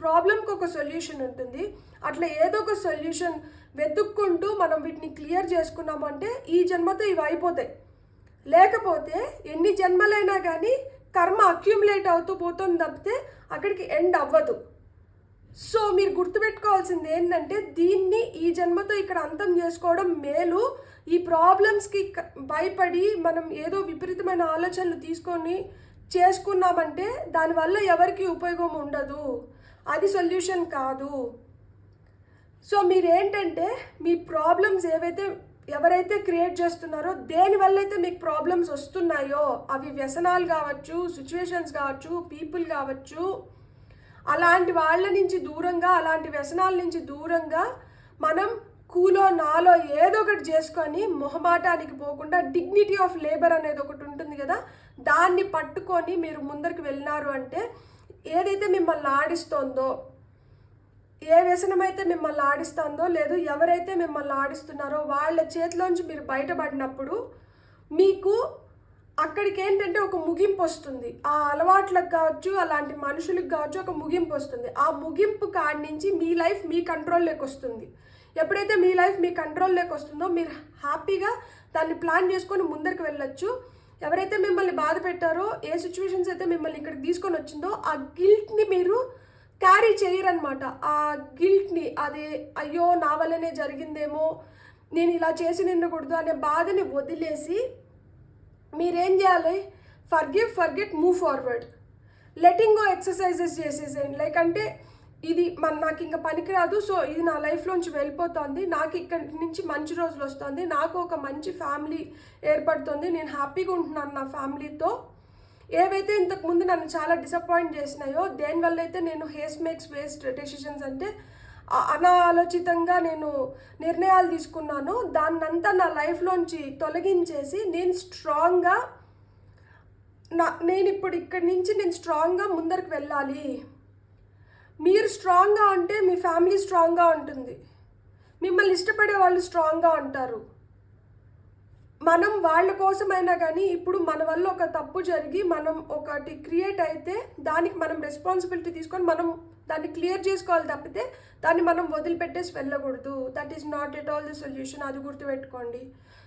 ప్రాబ్లంకి ఒక సొల్యూషన్ ఉంటుంది. అట్లా ఏదో ఒక సొల్యూషన్ వెతుక్కుంటూ మనం వీటిని క్లియర్ చేసుకున్నామంటే ఈ జన్మతో ఇవి అయిపోతాయి. లేకపోతే ఎన్ని జన్మలైనా కానీ కర్మ అక్యూములేట్ అవుతూ పోతుంది తప్పితే అక్కడికి ఎండ్ అవ్వదు. సో మీరు గుర్తుపెట్టుకోవాల్సింది ఏంటంటే దీన్ని ఈ జన్మతో ఇక్కడ అంతం చేసుకోవడం మేలు. ఈ ప్రాబ్లమ్స్కి భయపడి మనం ఏదో విపరీతమైన ఆలోచనలు తీసుకొని చేసుకున్నామంటే దానివల్ల ఎవరికి ఉపయోగం ఉండదు, అది సొల్యూషన్ కాదు. సో మీరేంటంటే మీ ప్రాబ్లమ్స్ ఎవరైతే క్రియేట్ చేస్తున్నారో, దేనివల్ల అయితే మీకు ప్రాబ్లమ్స్ వస్తున్నాయో, అవి వ్యసనాలు కావచ్చు, సిచ్యువేషన్స్ కావచ్చు, పీపుల్ కావచ్చు, అలాంటి వాళ్ళ నుంచి దూరంగా, అలాంటి వ్యసనాల నుంచి దూరంగా మనం కూలో నాలో ఏదో ఒకటి చేసుకొని మొహమాటానికి పోకుండా డిగ్నిటీ ఆఫ్ లేబర్ అనేది ఒకటి ఉంటుంది కదా, దాన్ని పట్టుకొని మీరు ముందరికి వెళ్ళినారు అంటే ఏదైతే మిమ్మల్ని ఆడిస్తోందో, ఏ వ్యసనం అయితే మిమ్మల్ని ఆడిస్తుందో, లేదు ఎవరైతే మిమ్మల్ని ఆడిస్తున్నారో వాళ్ళ చేతిలోంచి మీరు బయటపడినప్పుడు మీకు అక్కడికి ఏంటంటే ఒక ముగింపు వస్తుంది. ఆ అలవాట్లకు కావచ్చు, అలాంటి మనుషులకు కావచ్చు ఒక ముగింపు వస్తుంది. ఆ ముగింపు కాడి నుంచి మీ లైఫ్ మీ కంట్రోల్లోకి వస్తుంది. ఎప్పుడైతే మీ లైఫ్ మీ కంట్రోల్లోకి వస్తుందో మీరు హ్యాపీగా దాన్ని ప్లాన్ చేసుకొని ముందరికి వెళ్ళొచ్చు. ఎవరైతే మిమ్మల్ని బాధ పెట్టారో, ఏ సిచ్యువేషన్స్ అయితే మిమ్మల్ని ఇక్కడికి తీసుకొని వచ్చిందో ఆ గిల్ట్ని మీరు క్యారీ చేయరనమాట. ఆ గిల్ట్ని, అదే అయ్యో నా వల్లనే జరిగిందేమో, నేను ఇలా చేసి నిండకూడదు అనే బాధని వదిలేసి మీరేం చేయాలి, forgive, forget, move forward. Letting go exercises చేసేసేయండి. లైక్ అంటే ఇది నాకు ఇంకా పనికిరాదు, సో ఇది నా లైఫ్లోంచి వెళ్ళిపోతుంది, నాకు ఇక్కడి నుంచి మంచి రోజులు వస్తుంది, నాకు ఒక మంచి ఫ్యామిలీ ఏర్పడుతుంది, నేను హ్యాపీగా ఉంటున్నాను నా ఫ్యామిలీతో. ఏవైతే ఇంతకుముందు నన్ను చాలా డిసప్పాయింట్ చేసినాయో, దేనివల్ల అయితే నేను హేస్ట్ మేక్స్ వేస్ట్ డెసిషన్స్ అంటే అనాలోచితంగా నేను నిర్ణయాలు తీసుకున్నాను, దాన్నంతా నా లైఫ్లోంచి తొలగించేసి నేను ఇప్పుడు ఇక్కడి నుంచి నేను స్ట్రాంగ్గా ముందరికి వెళ్ళాలి. మీరు స్ట్రాంగ్గా ఉంటే మీ ఫ్యామిలీ స్ట్రాంగ్గా ఉంటుంది, మిమ్మల్ని ఇష్టపడే వాళ్ళు స్ట్రాంగ్గా ఉంటారు. మనం వాళ్ళ కోసమైనా కానీ ఇప్పుడు మన వల్ల ఒక తప్పు జరిగి మనం ఒకటి క్రియేట్ అయితే దానికి మనం రెస్పాన్సిబిలిటీ తీసుకొని మనం దాన్ని క్లియర్ చేసుకోవాలి తప్పితే దాన్ని మనం వదిలిపెట్టేసి వెళ్ళకూడదు. That is not at all the solution, అది గుర్తుపెట్టుకోండి.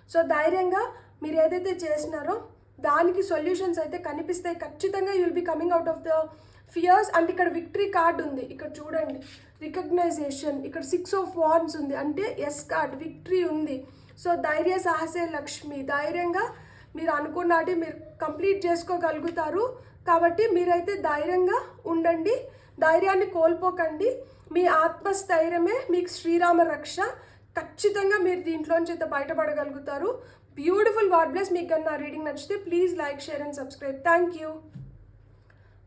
సో ధైర్యంగా మీరు ఏదైతే చేసినారో దానికి సొల్యూషన్స్ అయితే కనిపిస్తాయి ఖచ్చితంగా. You will be coming out of the fears. And ఇక్కడ విక్టరీ కార్డ్ ఉంది, ఇక్కడ చూడండి, రికగ్నైజేషన్, ఇక్కడ 6 of Wands ఉంది, అంటే ఎస్ కార్డ్, విక్టరీ ఉంది. సో ధైర్య సాహసే లక్ష్మి, ధైర్యంగా మీరు అనుకున్నది మీరు కంప్లీట్ చేసుకోగలుగుతారు. కాబట్టి మీరైతే ధైర్యంగా ఉండండి, ధైర్యాన్ని కోల్పోకండి. మీ ఆత్మస్థైర్యమే మీకు శ్రీరామ రక్ష. ఖచ్చితంగా మీరు దీంట్లోంచి అయితే బయటపడగలుగుతారు. Beautiful, God bless. మీకు కన్నా రీడింగ్ నచ్చితే please like, share and subscribe. Thank you.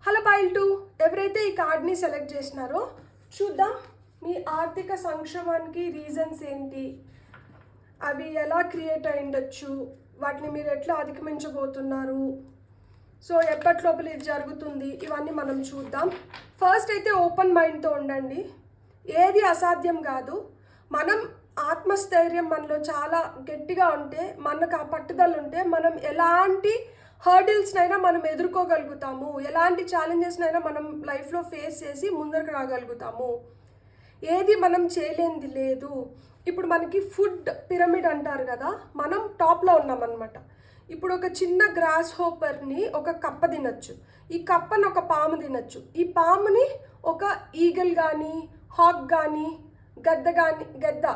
Hello pile 2, ఎవరైతే ఈ కార్డ్ని సెలెక్ట్ చేసినారో చూద్దాం మీ ఆర్థిక సంక్షోభానికి రీజన్స్ ఏంటి, అవి ఎలా క్రియేట్ అయ్యుండొచ్చు, వాటిని మీరు ఎట్లా అధిగమించబోతున్నారు, సో ఎప్పటి లోపల ఇది జరుగుతుంది ఇవన్నీ మనం చూద్దాం. ఫస్ట్ అయితే ఓపెన్ మైండ్తో ఉండండి. ఏది అసాధ్యం కాదు. మనం ఆత్మస్థైర్యం మనలో చాలా గట్టిగా ఉంటే, మనకు ఆ పట్టుదల ఉంటే, మనం ఎలాంటి హర్డిల్స్నైనా మనం ఎదుర్కోగలుగుతాము. ఎలాంటి ఛాలెంజెస్నైనా మనం లైఫ్లో ఫేస్ చేసి ముందరకు రాగలుగుతాము. ఏది మనం చేయలేనిది లేదు. ఇప్పుడు మనకి ఫుడ్ పిరమిడ్ అంటారు కదా, మనం టాప్లో ఉన్నామన్నమాట. ఇప్పుడు ఒక చిన్న గ్రాస్ హోపర్ని ఒక కప్ప తినచ్చు, ఈ కప్పని ఒక పాము తినచ్చు, ఈ పాముని ఒక ఈగల్ కానీ హాక్ కానీ గద్ద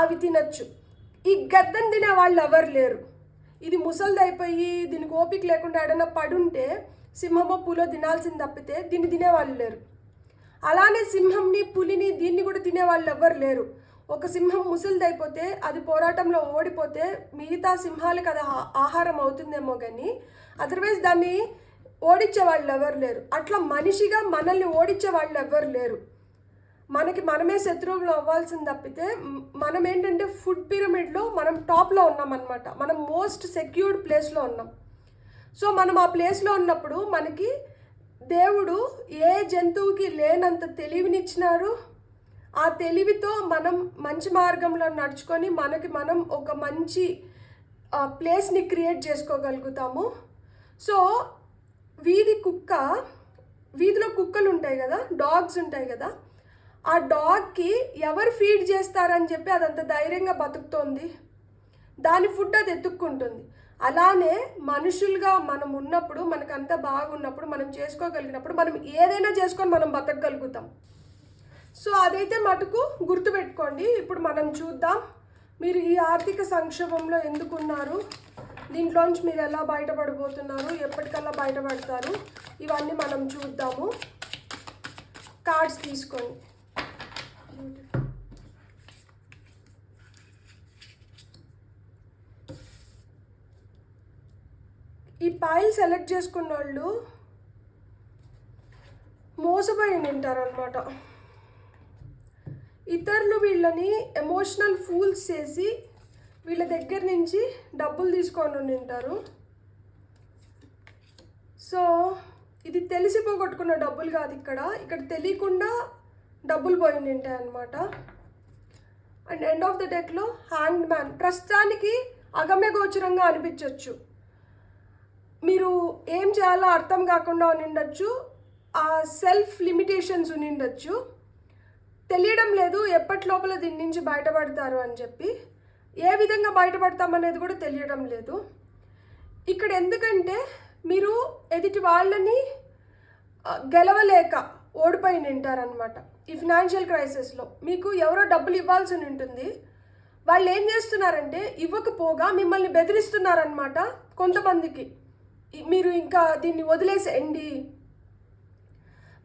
అవి తినచ్చు. ఈ గద్దను తినే వాళ్ళు ఎవరు లేరు. ఇది ముసలిదైపోయి దీనికి ఓపిక లేకుండా ఏడైనా పడుంటే సింహమో పులో తినాల్సింది తప్పితే దీన్ని తినేవాళ్ళు లేరు. అలానే సింహంని పులిని దీన్ని కూడా తినేవాళ్ళు ఎవరు లేరు. ఒక సింహం ముసలిదైపోతే అది పోరాటంలో ఓడిపోతే మిగతా సింహాలకు అది ఆహారం అవుతుందేమో కానీ అదర్వైజ్ దాన్ని ఓడించే వాళ్ళు ఎవరు లేరు. అట్లా మనిషిగా మనల్ని ఓడించే వాళ్ళు ఎవరు లేరు. మనకి మనమే శత్రువులు అవ్వాల్సింది తప్పితే మనం ఏంటంటే ఫుడ్ పిరమిడ్లో మనం టాప్లో ఉన్నామన్నమాట. మనం మోస్ట్ సెక్యూర్డ్ ప్లేస్లో ఉన్నాం. సో మనం ఆ ప్లేస్లో ఉన్నప్పుడు మనకి దేవుడు ఏ జంతువుకి లేనంత తెలివినిచ్చినారు. ఆ తెలివితో మనం మంచి మార్గంలో నడుచుకొని మనకి మనం ఒక మంచి ప్లేస్ని క్రియేట్ చేసుకోగలుగుతాము. సో వీధిలో కుక్కలు ఉంటాయి కదా, డాగ్స్ ఉంటాయి కదా, ఆ డాగ్కి ఎవరు ఫీడ్ చేస్తారని చెప్పి అదంత ధైర్యంగా బతుకుతోంది. దాని ఫుడ్ అది ఎత్తుక్కుంటుంది. అలానే మనుషులుగా మనం ఉన్నప్పుడు, మనకంతా బాగున్నప్పుడు, మనం చేసుకోగలిగినప్పుడు మనం ఏదైనా చేసుకొని మనం బతకగలుగుతాం. సో అదైతే మటుకు గుర్తుపెట్టుకోండి. ఇప్పుడు మనం చూద్దాం మీరు ఈ ఆర్థిక సంక్షోభంలో ఎందుకున్నారు, దీంట్లోంచి మీరు ఎలా బయటపడబోతున్నారు, ఎప్పటికల్లా బయటపడతారు, ఇవన్నీ మనం చూద్దాము. కార్డ్స్ తీసుకోండి. ఈ పైల్ సెలెక్ట్ చేసుకున్న వాళ్ళు మోసపోయి ఉంటారు అనమాట. ఇతరులు వీళ్ళని ఎమోషనల్ ఫూల్స్ చేసి వీళ్ళ దగ్గర నుంచి డబ్బులు తీసుకొని ఉంటారు. సో ఇది తెలిసి పోగొట్టుకున్న డబ్బులు కాదు, ఇక్కడ తెలియకుండా డబ్బులు పోయి ఉంటాయి అన్నమాట. అండ్ ఎండ్ ఆఫ్ ద డెక్లో హ్యాండ్ మ్యాన్. ప్రస్తుతానికి అగమ్యగోచరంగా అనిపించవచ్చు, మీరు ఏం చేయాలో అర్థం కాకుండా ఉండిండొచ్చు, ఆ సెల్ఫ్ లిమిటేషన్స్ ఉండిండొచ్చు, తెలియడం లేదు ఎప్పటి లోపల దీని నుంచి బయటపడతారు అని చెప్పి. ఏ విధంగా బయటపడతామనేది కూడా తెలియడం లేదు ఇక్కడ. ఎందుకంటే మీరు ఎదుటి వాళ్ళని గెలవలేక ఓడిపోయి ఉంటారనమాట. ఈ ఫినాన్షియల్ క్రైసిస్లో మీకు ఎవరో డబ్బులు ఇవ్వాల్సి ఉంటుంది, వాళ్ళు ఏం చేస్తున్నారంటే ఇవ్వకపోగా మిమ్మల్ని బెదిరిస్తున్నారనమాట. కొంతమందికి మీరు ఇంకా దీన్ని వదిలేసేయండి,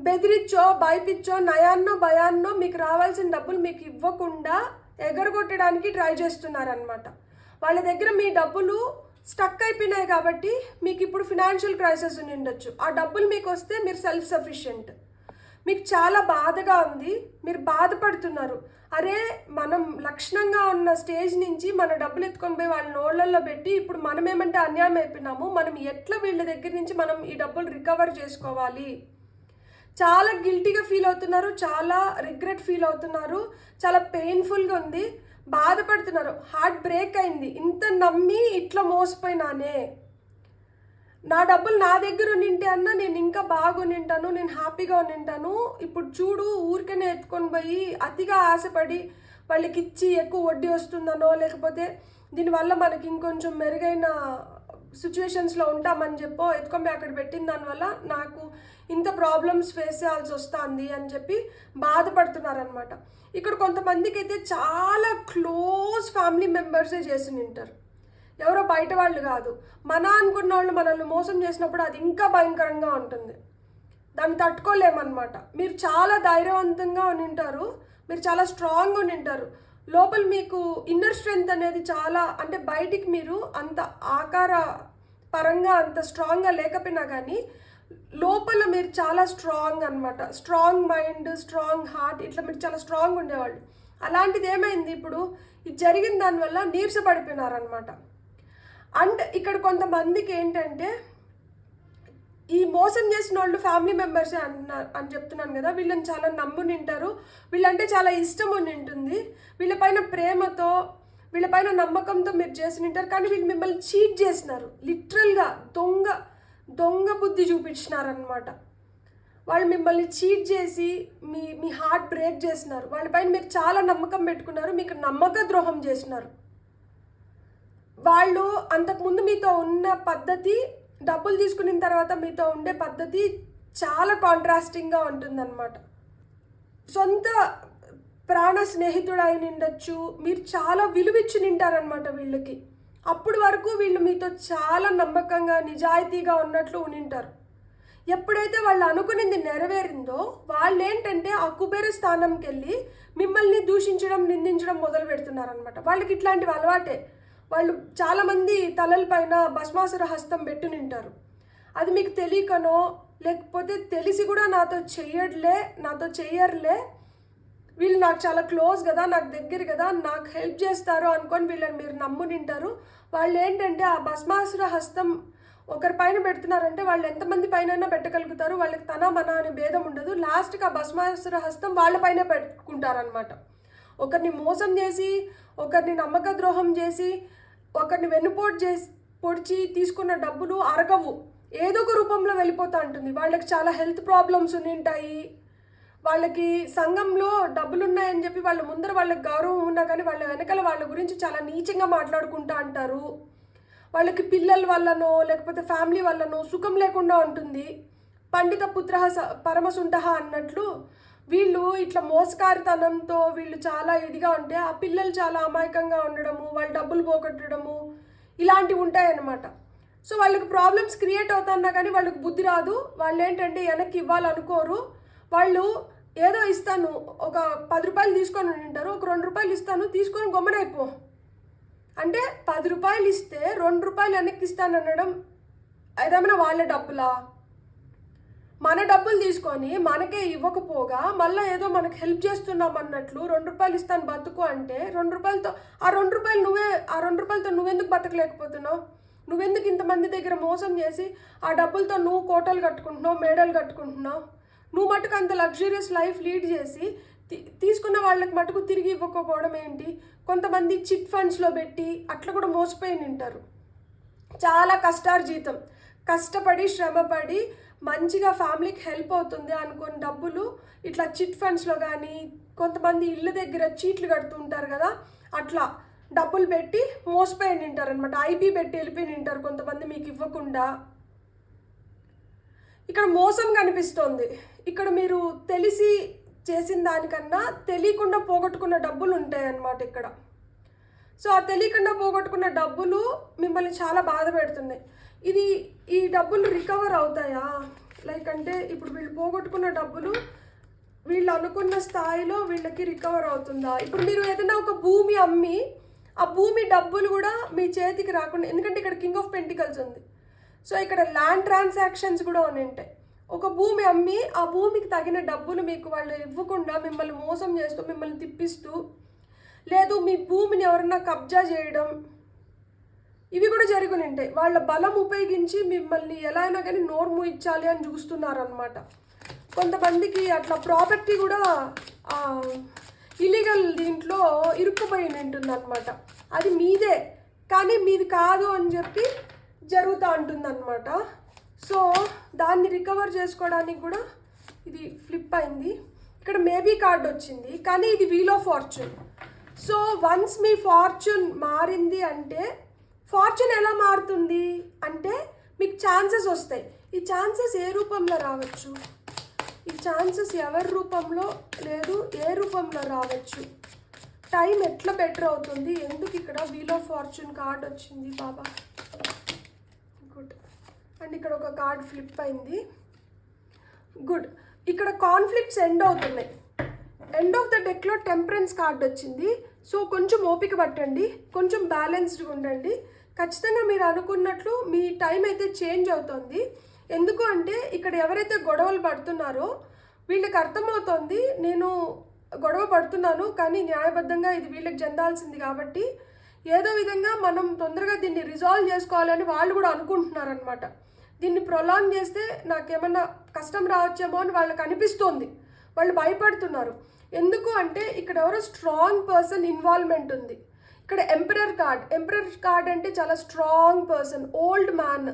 బెదిరించో భయపిచ్చో నయాన్నో భయాన్నో మీకు రావాల్సిన డబ్బులు మీకు ఇవ్వకుండా ఎగరగొట్టడానికి ట్రై చేస్తున్నారనమాట. వాళ్ళ దగ్గర మీ డబ్బులు స్టక్ అయిపోయినాయి కాబట్టి మీకు ఇప్పుడు ఫినాన్షియల్ క్రైసిస్ ఉండొచ్చు. ఆ డబ్బులు మీకు వస్తే మీరు సెల్ఫ్ సఫిషియెంట్, మీకు చాలా బాధగా ఉంది, మీరు బాధపడుతున్నారు. అరే మనం లక్షణంగా ఉన్న స్టేజ్ నుంచి మన డబ్బులు ఎత్తుకొని పోయి వాళ్ళ నోళ్ళల్లో పెట్టి ఇప్పుడు మనం ఏమంటే అన్యాయం అయిపోయినాము, మనం ఎట్లా వీళ్ళ దగ్గర నుంచి మనం ఈ డబ్బులు రికవర్ చేసుకోవాలి, చాలా గిల్టీగా ఫీల్ అవుతున్నారు, చాలా రిగ్రెట్ ఫీల్ అవుతున్నారు, చాలా పెయిన్ఫుల్గా ఉంది, బాధపడుతున్నారు, హార్ట్ బ్రేక్ అయింది. ఇంత నమ్మి ఇట్లా మోసపోయినానే, నా డబ్బులు నా దగ్గర ఉండింటే అన్న నేను ఇంకా బాగుంటాను, నేను హ్యాపీగా ఉండింటాను, ఇప్పుడు చూడు ఊరికనే ఎత్తుకొని పోయి అతిగా ఆశపడి వాళ్ళకి ఇచ్చి ఎక్కువ వడ్డీ వస్తుందనో లేకపోతే దీనివల్ల మనకి ఇంకొంచెం మెరుగైన సిచ్యువేషన్స్లో ఉంటామని చెప్పో ఎత్తుకొని పోయి అక్కడ పెట్టిన దానివల్ల నాకు ఇంత ప్రాబ్లమ్స్ ఫేస్ చేయాల్సి వస్తుంది అని చెప్పి బాధపడుతున్నారనమాట. ఇక్కడ కొంతమందికి అయితే చాలా క్లోజ్ ఫ్యామిలీ మెంబర్సే చేసి ఉంటారు, ఎవరో బయట వాళ్ళు కాదు. మన అనుకున్న వాళ్ళు మనల్ని మోసం చేసినప్పుడు అది ఇంకా భయంకరంగా ఉంటుంది, దాన్ని తట్టుకోలేమన్నమాట. మీరు చాలా ధైర్యవంతంగా ఉంటారు, మీరు చాలా స్ట్రాంగ్గా ఉంటారు, లోపల మీకు ఇన్నర్ స్ట్రెంగ్త్ అనేది చాలా, అంటే బయటికి మీరు అంత ఆకార పరంగా అంత స్ట్రాంగ్గా లేకపోయినా కానీ లోపల మీరు చాలా స్ట్రాంగ్ అనమాట. స్ట్రాంగ్ మైండ్, స్ట్రాంగ్ హార్ట్, ఇట్లా మీరు చాలా స్ట్రాంగ్ ఉండేవాళ్ళు. అలాంటిది ఏమైంది ఇప్పుడు ఇది జరిగిన దానివల్ల నీరసపడిపోయినారనమాట. అండ్ ఇక్కడ కొంతమందికి ఏంటంటే ఈ మోసం చేసిన వాళ్ళు ఫ్యామిలీ మెంబర్సే అంటున్నారు అని చెప్తున్నాను కదా. వీళ్ళని చాలా నమ్మునింటారు, వీళ్ళంటే చాలా ఇష్టం ఉంటుంది, వీళ్ళపైన ప్రేమతో వీళ్ళపైన నమ్మకంతో మీరు చేసి ఉంటారు. కానీ వీళ్ళు మిమ్మల్ని చీట్ చేసినారు, లిటరల్గా దొంగ బుద్ధి చూపించినారనమాట. వాళ్ళు మిమ్మల్ని చీట్ చేసి మీ హార్ట్ బ్రేక్ చేసినారు. వాళ్ళపైన మీరు చాలా నమ్మకం పెట్టుకున్నారు, మీకు నమ్మక ద్రోహం చేసినారు. వాళ్ళు అంతకుముందు మీతో ఉన్న పద్ధతి, డబ్బులు తీసుకున్న తర్వాత మీతో ఉండే పద్ధతి చాలా కాంట్రాస్టింగ్గా ఉంటుందన్నమాట. సొంత ప్రాణ స్నేహితుడు అయి నిండొచ్చు, మీరు చాలా విలువిచ్చి నింటారనమాట వీళ్ళకి. అప్పటి వరకు వీళ్ళు మీతో చాలా నమ్మకంగా నిజాయితీగా ఉన్నట్లు ఉనింటారు. ఎప్పుడైతే వాళ్ళు అనుకునింది నెరవేరిందో వాళ్ళు ఏంటంటే ఆ కుబేర స్థానంకి వెళ్ళి మిమ్మల్ని దూషించడం, నిందించడం మొదలు పెడుతున్నారనమాట. వాళ్ళకి ఇట్లాంటివి అలవాటే. వాళ్ళు చాలామంది తలల పైన భస్మాసుర హస్తం పెట్టు నింటారు. అది మీకు తెలియకనో లేకపోతే తెలిసి కూడా నాతో చెయ్యర్లే, వీళ్ళు నాకు చాలా క్లోజ్ కదా, నాకు దగ్గర కదా, నాకు హెల్ప్ చేస్తారు అనుకొని వీళ్ళని మీరు నమ్మునింటారు. వాళ్ళు ఏంటంటే ఆ భస్మాసుర హస్తం ఒకరి పైన పెడుతున్నారంటే వాళ్ళు ఎంతమంది పైన పెట్టగలుగుతారు. వాళ్ళకి తన మన అనే భేదం ఉండదు. లాస్ట్కి ఆ భస్మాసుర హస్తం వాళ్ళపైన పెట్టుకుంటారనమాట. ఒకరిని మోసం చేసి, ఒకరిని నమ్మక ద్రోహం చేసి, ఒకరిని పొడిచి తీసుకున్న డబ్బులు అరగవు, ఏదో ఒక రూపంలో వెళ్ళిపోతూ ఉంటుంది. వాళ్ళకి చాలా హెల్త్ ప్రాబ్లమ్స్ ఉంటాయి. వాళ్ళకి సంఘంలో డబ్బులు ఉన్నాయని చెప్పి వాళ్ళ ముందర వాళ్ళకి గౌరవం ఉన్నా కానీ వాళ్ళ వెనకాల వాళ్ళ గురించి చాలా నీచంగా మాట్లాడుకుంటూ అంటారు. వాళ్ళకి పిల్లల వల్లనో లేకపోతే ఫ్యామిలీ వల్లనో సుఖం లేకుండా ఉంటుంది. పండిత పుత్ర పరమసుంఠ అన్నట్లు వీళ్ళు ఇట్లా మోసకారితనంతో వీళ్ళు చాలా ఇదిగా ఉంటే ఆ పిల్లలు చాలా అమాయకంగా ఉండడము, వాళ్ళు డబ్బులు పోగొట్టడము ఇలాంటివి ఉంటాయన్నమాట. సో వాళ్ళకి ప్రాబ్లమ్స్ క్రియేట్ అవుతున్నా కానీ వాళ్ళకి బుద్ధి రాదు. వాళ్ళు ఏంటంటే వెనక్కి ఇవ్వాలనుకోరు. వాళ్ళు ఏదో ఇస్తాను, ఒక 10 రూపాయలు తీసుకొని ఉంటారు, ఒక 2 రూపాయలు ఇస్తాను తీసుకొని గమ్మునైపో అంటే 10 రూపాయలు ఇస్తే 2 రూపాయలు వెనక్కి ఇస్తాను అనడం ఏదేమైనా వాళ్ళ డబ్బులా? మన డబ్బులు తీసుకొని మనకే ఇవ్వకపోగా మళ్ళీ ఏదో మనకు హెల్ప్ చేస్తున్నాం అన్నట్లు 2 రూపాయలు ఇస్తాను బతుకు అంటే 2 రూపాయలతో ఆ 2 రూపాయలతో నువ్వెందుకు బతకలేకపోతున్నావు? నువ్వెందుకు ఇంతమంది దగ్గర మోసం చేసి ఆ డబ్బులతో నువ్వు కోటలు కట్టుకుంటున్నావు, మేడలు కట్టుకుంటున్నావు? నువ్వు మటుకు అంత లగ్జరియస్ లైఫ్ లీడ్ చేసి తీసుకున్న వాళ్ళకి మటుకు తిరిగి ఇవ్వకపోవడం ఏంటి? కొంతమంది చిట్ ఫండ్స్లో పెట్టి అట్లా కూడా మోసపోయి నింటారు. చాలా కష్టార్జితం, కష్టపడి శ్రమపడి మంచిగా ఫ్యామిలీకి హెల్ప్ అవుతుంది అనుకుని డబ్బులు ఇట్లా చిట్ ఫండ్స్లో కానీ, కొంతమంది ఇళ్ళ దగ్గర చీట్లు కడుతూ ఉంటారు కదా, అట్లా డబ్బులు పెట్టి మోసపోయి నింటారు అనమాట. ఐపీ పెట్టి వెళ్ళిపోయి నింటారు కొంతమంది మీకు ఇవ్వకుండా. ఇక్కడ మోసం కనిపిస్తోంది. ఇక్కడ మీరు తెలిసి చేసిన దానికన్నా తెలియకుండా పోగొట్టుకున్న డబ్బులు ఉంటాయి అన్నమాట ఇక్కడ. సో ఆ తెలియకుండా పోగొట్టుకున్న డబ్బులు మిమ్మల్ని చాలా బాధ పెడుతున్నాయి. ఈ డబ్బులు రికవర్ అవుతాయా? లైక్ అంటే ఇప్పుడు వీళ్ళు పోగొట్టుకున్న డబ్బులు వీళ్ళు అనుకున్న స్థాయిలో వీళ్ళకి రికవర్ అవుతుందా? ఇప్పుడు మీరు ఏదైనా ఒక భూమి అమ్మి ఆ భూమి డబ్బులు కూడా మీ చేతికి రాకుండా, ఎందుకంటే ఇక్కడ కింగ్ ఆఫ్ పెంటికల్స్ ఉంది. సో ఇక్కడ ల్యాండ్ ట్రాన్సాక్షన్స్ కూడా ఉంటాయి. ఒక భూమి అమ్మి ఆ భూమికి తగిన డబ్బులు మీకు వాళ్ళు ఇవ్వకుండా మిమ్మల్ని మోసం చేస్తూ, మిమ్మల్ని తిప్పిస్తూ, లేదు మీ భూమిని ఎవరన్నా కబ్జా చేయడం, ఇవి కూడా జరుగుని ఉంటాయి. వాళ్ళ బలం ఉపయోగించి మిమ్మల్ని ఎలా అయినా కానీ నోరు మూయించాలి అని చూస్తున్నారనమాట. కొంతమందికి అట్లా ప్రాపర్టీ కూడా ఇల్లీగల్ దీంట్లో ఇరుక్కుపోయి ఉంటుందన్నమాట. అది మీదే కానీ మీది కాదు అని చెప్పి జరుగుతూ ఉంటుందన్నమాట. సో దాన్ని రికవర్ చేసుకోవడానికి కూడా ఇది ఫ్లిప్ అయింది. ఇక్కడ మేబీ కార్డ్ వచ్చింది కానీ ఇది wheel of fortune. So once మీ ఫార్చ్యూన్ మారింది అంటే, ఫార్చ్యూన్ ఎలా మారుతుంది అంటే మీకు ఛాన్సెస్ వస్తాయి. ఈ ఛాన్సెస్ ఏ రూపంలో రావచ్చు, ఈ ఛాన్సెస్ ఎవరి రూపంలో లేదు ఏ రూపంలో రావచ్చు, టైం ఎట్లా బెటర్ అవుతుంది, ఎందుకు ఇక్కడ వీల్ ఆఫ్ ఫార్చ్యూన్ కార్డ్ వచ్చింది బాబా. గుడ్. అండ్ ఇక్కడ ఒక కార్డ్ ఫ్లిప్ అయింది. గుడ్. ఇక్కడ కాన్ఫ్లిక్ట్స్ ఎండ్ అవుతున్నాయి. ఎండ్ ఆఫ్ ద డెక్లో టెంపరెన్స్ కార్డ్ వచ్చింది. సో కొంచెం ఓపిక పట్టండి, కొంచెం బ్యాలెన్స్డ్గా ఉండండి. ఖచ్చితంగా మీరు అనుకున్నట్లు మీ టైం అయితే చేంజ్ అవుతుంది. ఎందుకు అంటే ఇక్కడ ఎవరైతే గొడవలు పడుతున్నారో వీళ్ళకి అర్థమవుతుంది నేను గొడవ పడుతున్నాను కానీ న్యాయబద్ధంగా ఇది వీళ్ళకి చెందాల్సింది కాబట్టి ఏదో విధంగా మనం తొందరగా దీన్ని రిజాల్వ్ చేసుకోవాలని వాళ్ళు కూడా అనుకుంటున్నారనమాట. దీన్ని ప్రొలాంగ్ చేస్తే నాకేమన్నా కష్టం రావచ్చేమో అని వాళ్ళకి అనిపిస్తోంది, వాళ్ళు భయపడుతున్నారు. ఎందుకు అంటే ఇక్కడ ఎవరో స్ట్రాంగ్ పర్సన్ ఇన్వాల్వ్మెంట్ ఉంది. ఇక్కడ ఎంపరర్ కార్డ్ అంటే చాలా strong person, old man.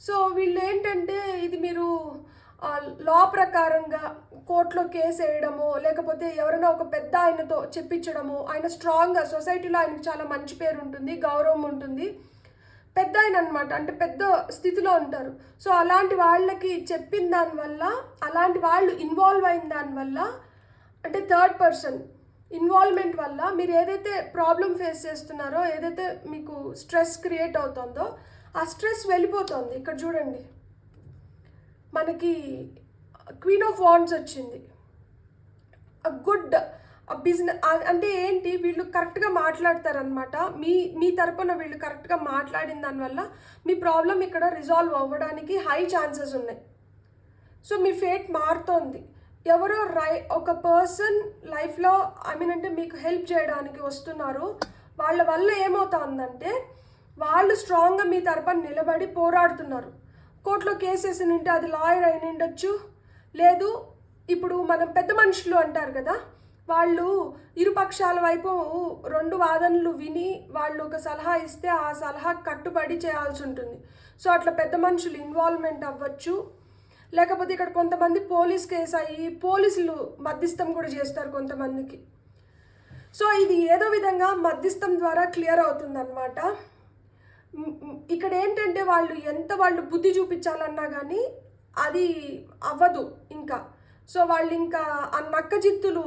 So వీళ్ళు ఏంటంటే ఇది మీరు లా ప్రకారంగా కోర్టులో కేసు వేయడమో లేకపోతే ఎవరైనా ఒక పెద్ద ఆయనతో చెప్పించడమో, ఆయన స్ట్రాంగ్గా సొసైటీలో ఆయనకు చాలా మంచి పేరు ఉంటుంది, గౌరవం ఉంటుంది, పెద్ద ఆయన అనమాట, అంటే పెద్ద స్థితిలో ఉంటారు. సో అలాంటి వాళ్ళకి చెప్పిన దానివల్ల, అలాంటి వాళ్ళు ఇన్వాల్వ్ అయిన దానివల్ల, అంటే థర్డ్ పర్సన్ ఇన్వాల్వ్మెంట్ వల్ల మీరు ఏదైతే ప్రాబ్లం ఫేస్ చేస్తున్నారో, ఏదైతే మీకు స్ట్రెస్ క్రియేట్ అవుతుందో ఆ స్ట్రెస్ వెళ్ళిపోతుంది. ఇక్కడ చూడండి, మనకి క్వీన్ ఆఫ్ వాండ్స్ వచ్చింది. గుడ్ బిజినెస్ అంటే ఏంటి, వీళ్ళు కరెక్ట్గా మాట్లాడతారనమాట. మీ తరపున వీళ్ళు కరెక్ట్గా మాట్లాడిన దానివల్ల మీ ప్రాబ్లం ఇక్కడ రిజాల్వ్ అవ్వడానికి హై ఛాన్సెస్ ఉన్నాయి. సో మీ ఫేట్ మారుతోంది. ఎవరో ఒక పర్సన్ లైఫ్లో అంటే మీకు హెల్ప్ చేయడానికి వస్తున్నారు. వాళ్ళ వల్ల ఏమవుతుందంటే వాళ్ళు స్ట్రాంగ్గా మీ తరపున నిలబడి పోరాడుతున్నారు. కోర్టులో కేసు వేసి నింటే అది లాయర్ అయిన ఉండొచ్చు, లేదు ఇప్పుడు మనం పెద్ద మనుషులు అంటారు కదా, వాళ్ళు ఇరుపక్షాల వైపు రెండు వాదనలు విని వాళ్ళు ఒక సలహా ఇస్తే ఆ సలహా కట్టుబడి చేయాల్సి ఉంటుంది. సో అట్లా పెద్ద మనుషులు ఇన్వాల్వ్మెంట్ అవ్వచ్చు. లేకపోతే ఇక్కడ కొంతమంది పోలీస్ కేసు అయ్యి పోలీసులు మధ్యస్థం కూడా చేస్తారు కొంతమందికి. సో ఇది ఏదో విధంగా మధ్యస్థం ద్వారా క్లియర్ అవుతుందన్నమాట. ఇక్కడ ఏంటంటే వాళ్ళు బుద్ధి చూపించాలన్నా కానీ అది అవ్వదు ఇంకా. సో వాళ్ళు ఇంకా ఆ నక్క జిత్తులు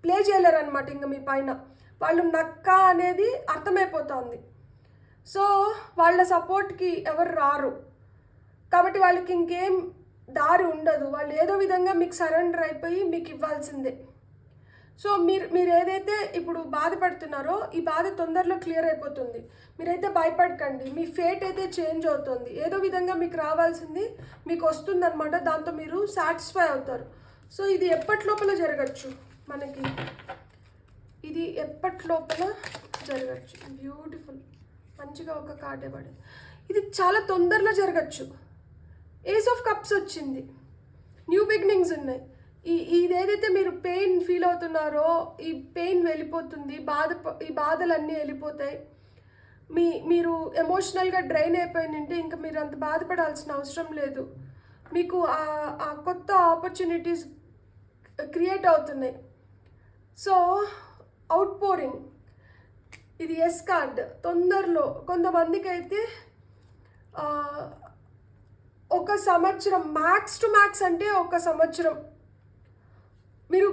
ప్లే చేయలేరు అనమాట. ఇంకా మీ పైన వాళ్ళు నక్క అనేది అర్థమైపోతుంది. సో వాళ్ళ సపోర్ట్కి ఎవరు రారు కాబట్టి వాళ్ళకి ఇంకేం దారి ఉండదు. వాళ్ళు ఏదో విధంగా మీకు సరెండర్ అయిపోయి మీకు ఇవ్వాల్సిందే. సో మీరు ఏదైతే ఇప్పుడు బాధపడుతున్నారో ఈ బాధ తొందరలో క్లియర్ అయిపోతుంది. మీరైతే భయపడకండి. మీ ఫేట్ అయితే చేంజ్ అవుతుంది. ఏదో విధంగా మీకు రావాల్సింది మీకు వస్తుందన్నమాట. దాంతో మీరు సాటిస్ఫై అవుతారు. సో ఇది ఎప్పటి లోపల జరగచ్చు, మనకి ఇది ఎప్పటి లోపల జరగచ్చు. బ్యూటిఫుల్, మంచిగా ఒక కార్డ్ ఇవ్వండి. ఇది చాలా తొందరలో జరగచ్చు. ఏస్ ఆఫ్ కప్స్ వచ్చింది, న్యూ బిగినింగ్స్ ఉన్నాయి. ఇదేదైతే మీరు పెయిన్ ఫీల్ అవుతున్నారో ఈ పెయిన్ వెళ్ళిపోతుంది, ఈ బాధలన్నీ వెళ్ళిపోతాయి. మీరు ఎమోషనల్గా డ్రైన్ అయిపోయిందంటే ఇంకా మీరు అంత బాధపడాల్సిన అవసరం లేదు. మీకు ఆ కొత్త ఆపర్చునిటీస్ క్రియేట్ అవుతున్నాయి. సో అవుట్ పోరింగ్, ఇది ఎస్ కార్డ్. తొందరలో కొంతమందికి అయితే 1 సంవత్సరం, మ్యాక్స్ టు మ్యాక్స్ అంటే 1 సంవత్సరం మీరు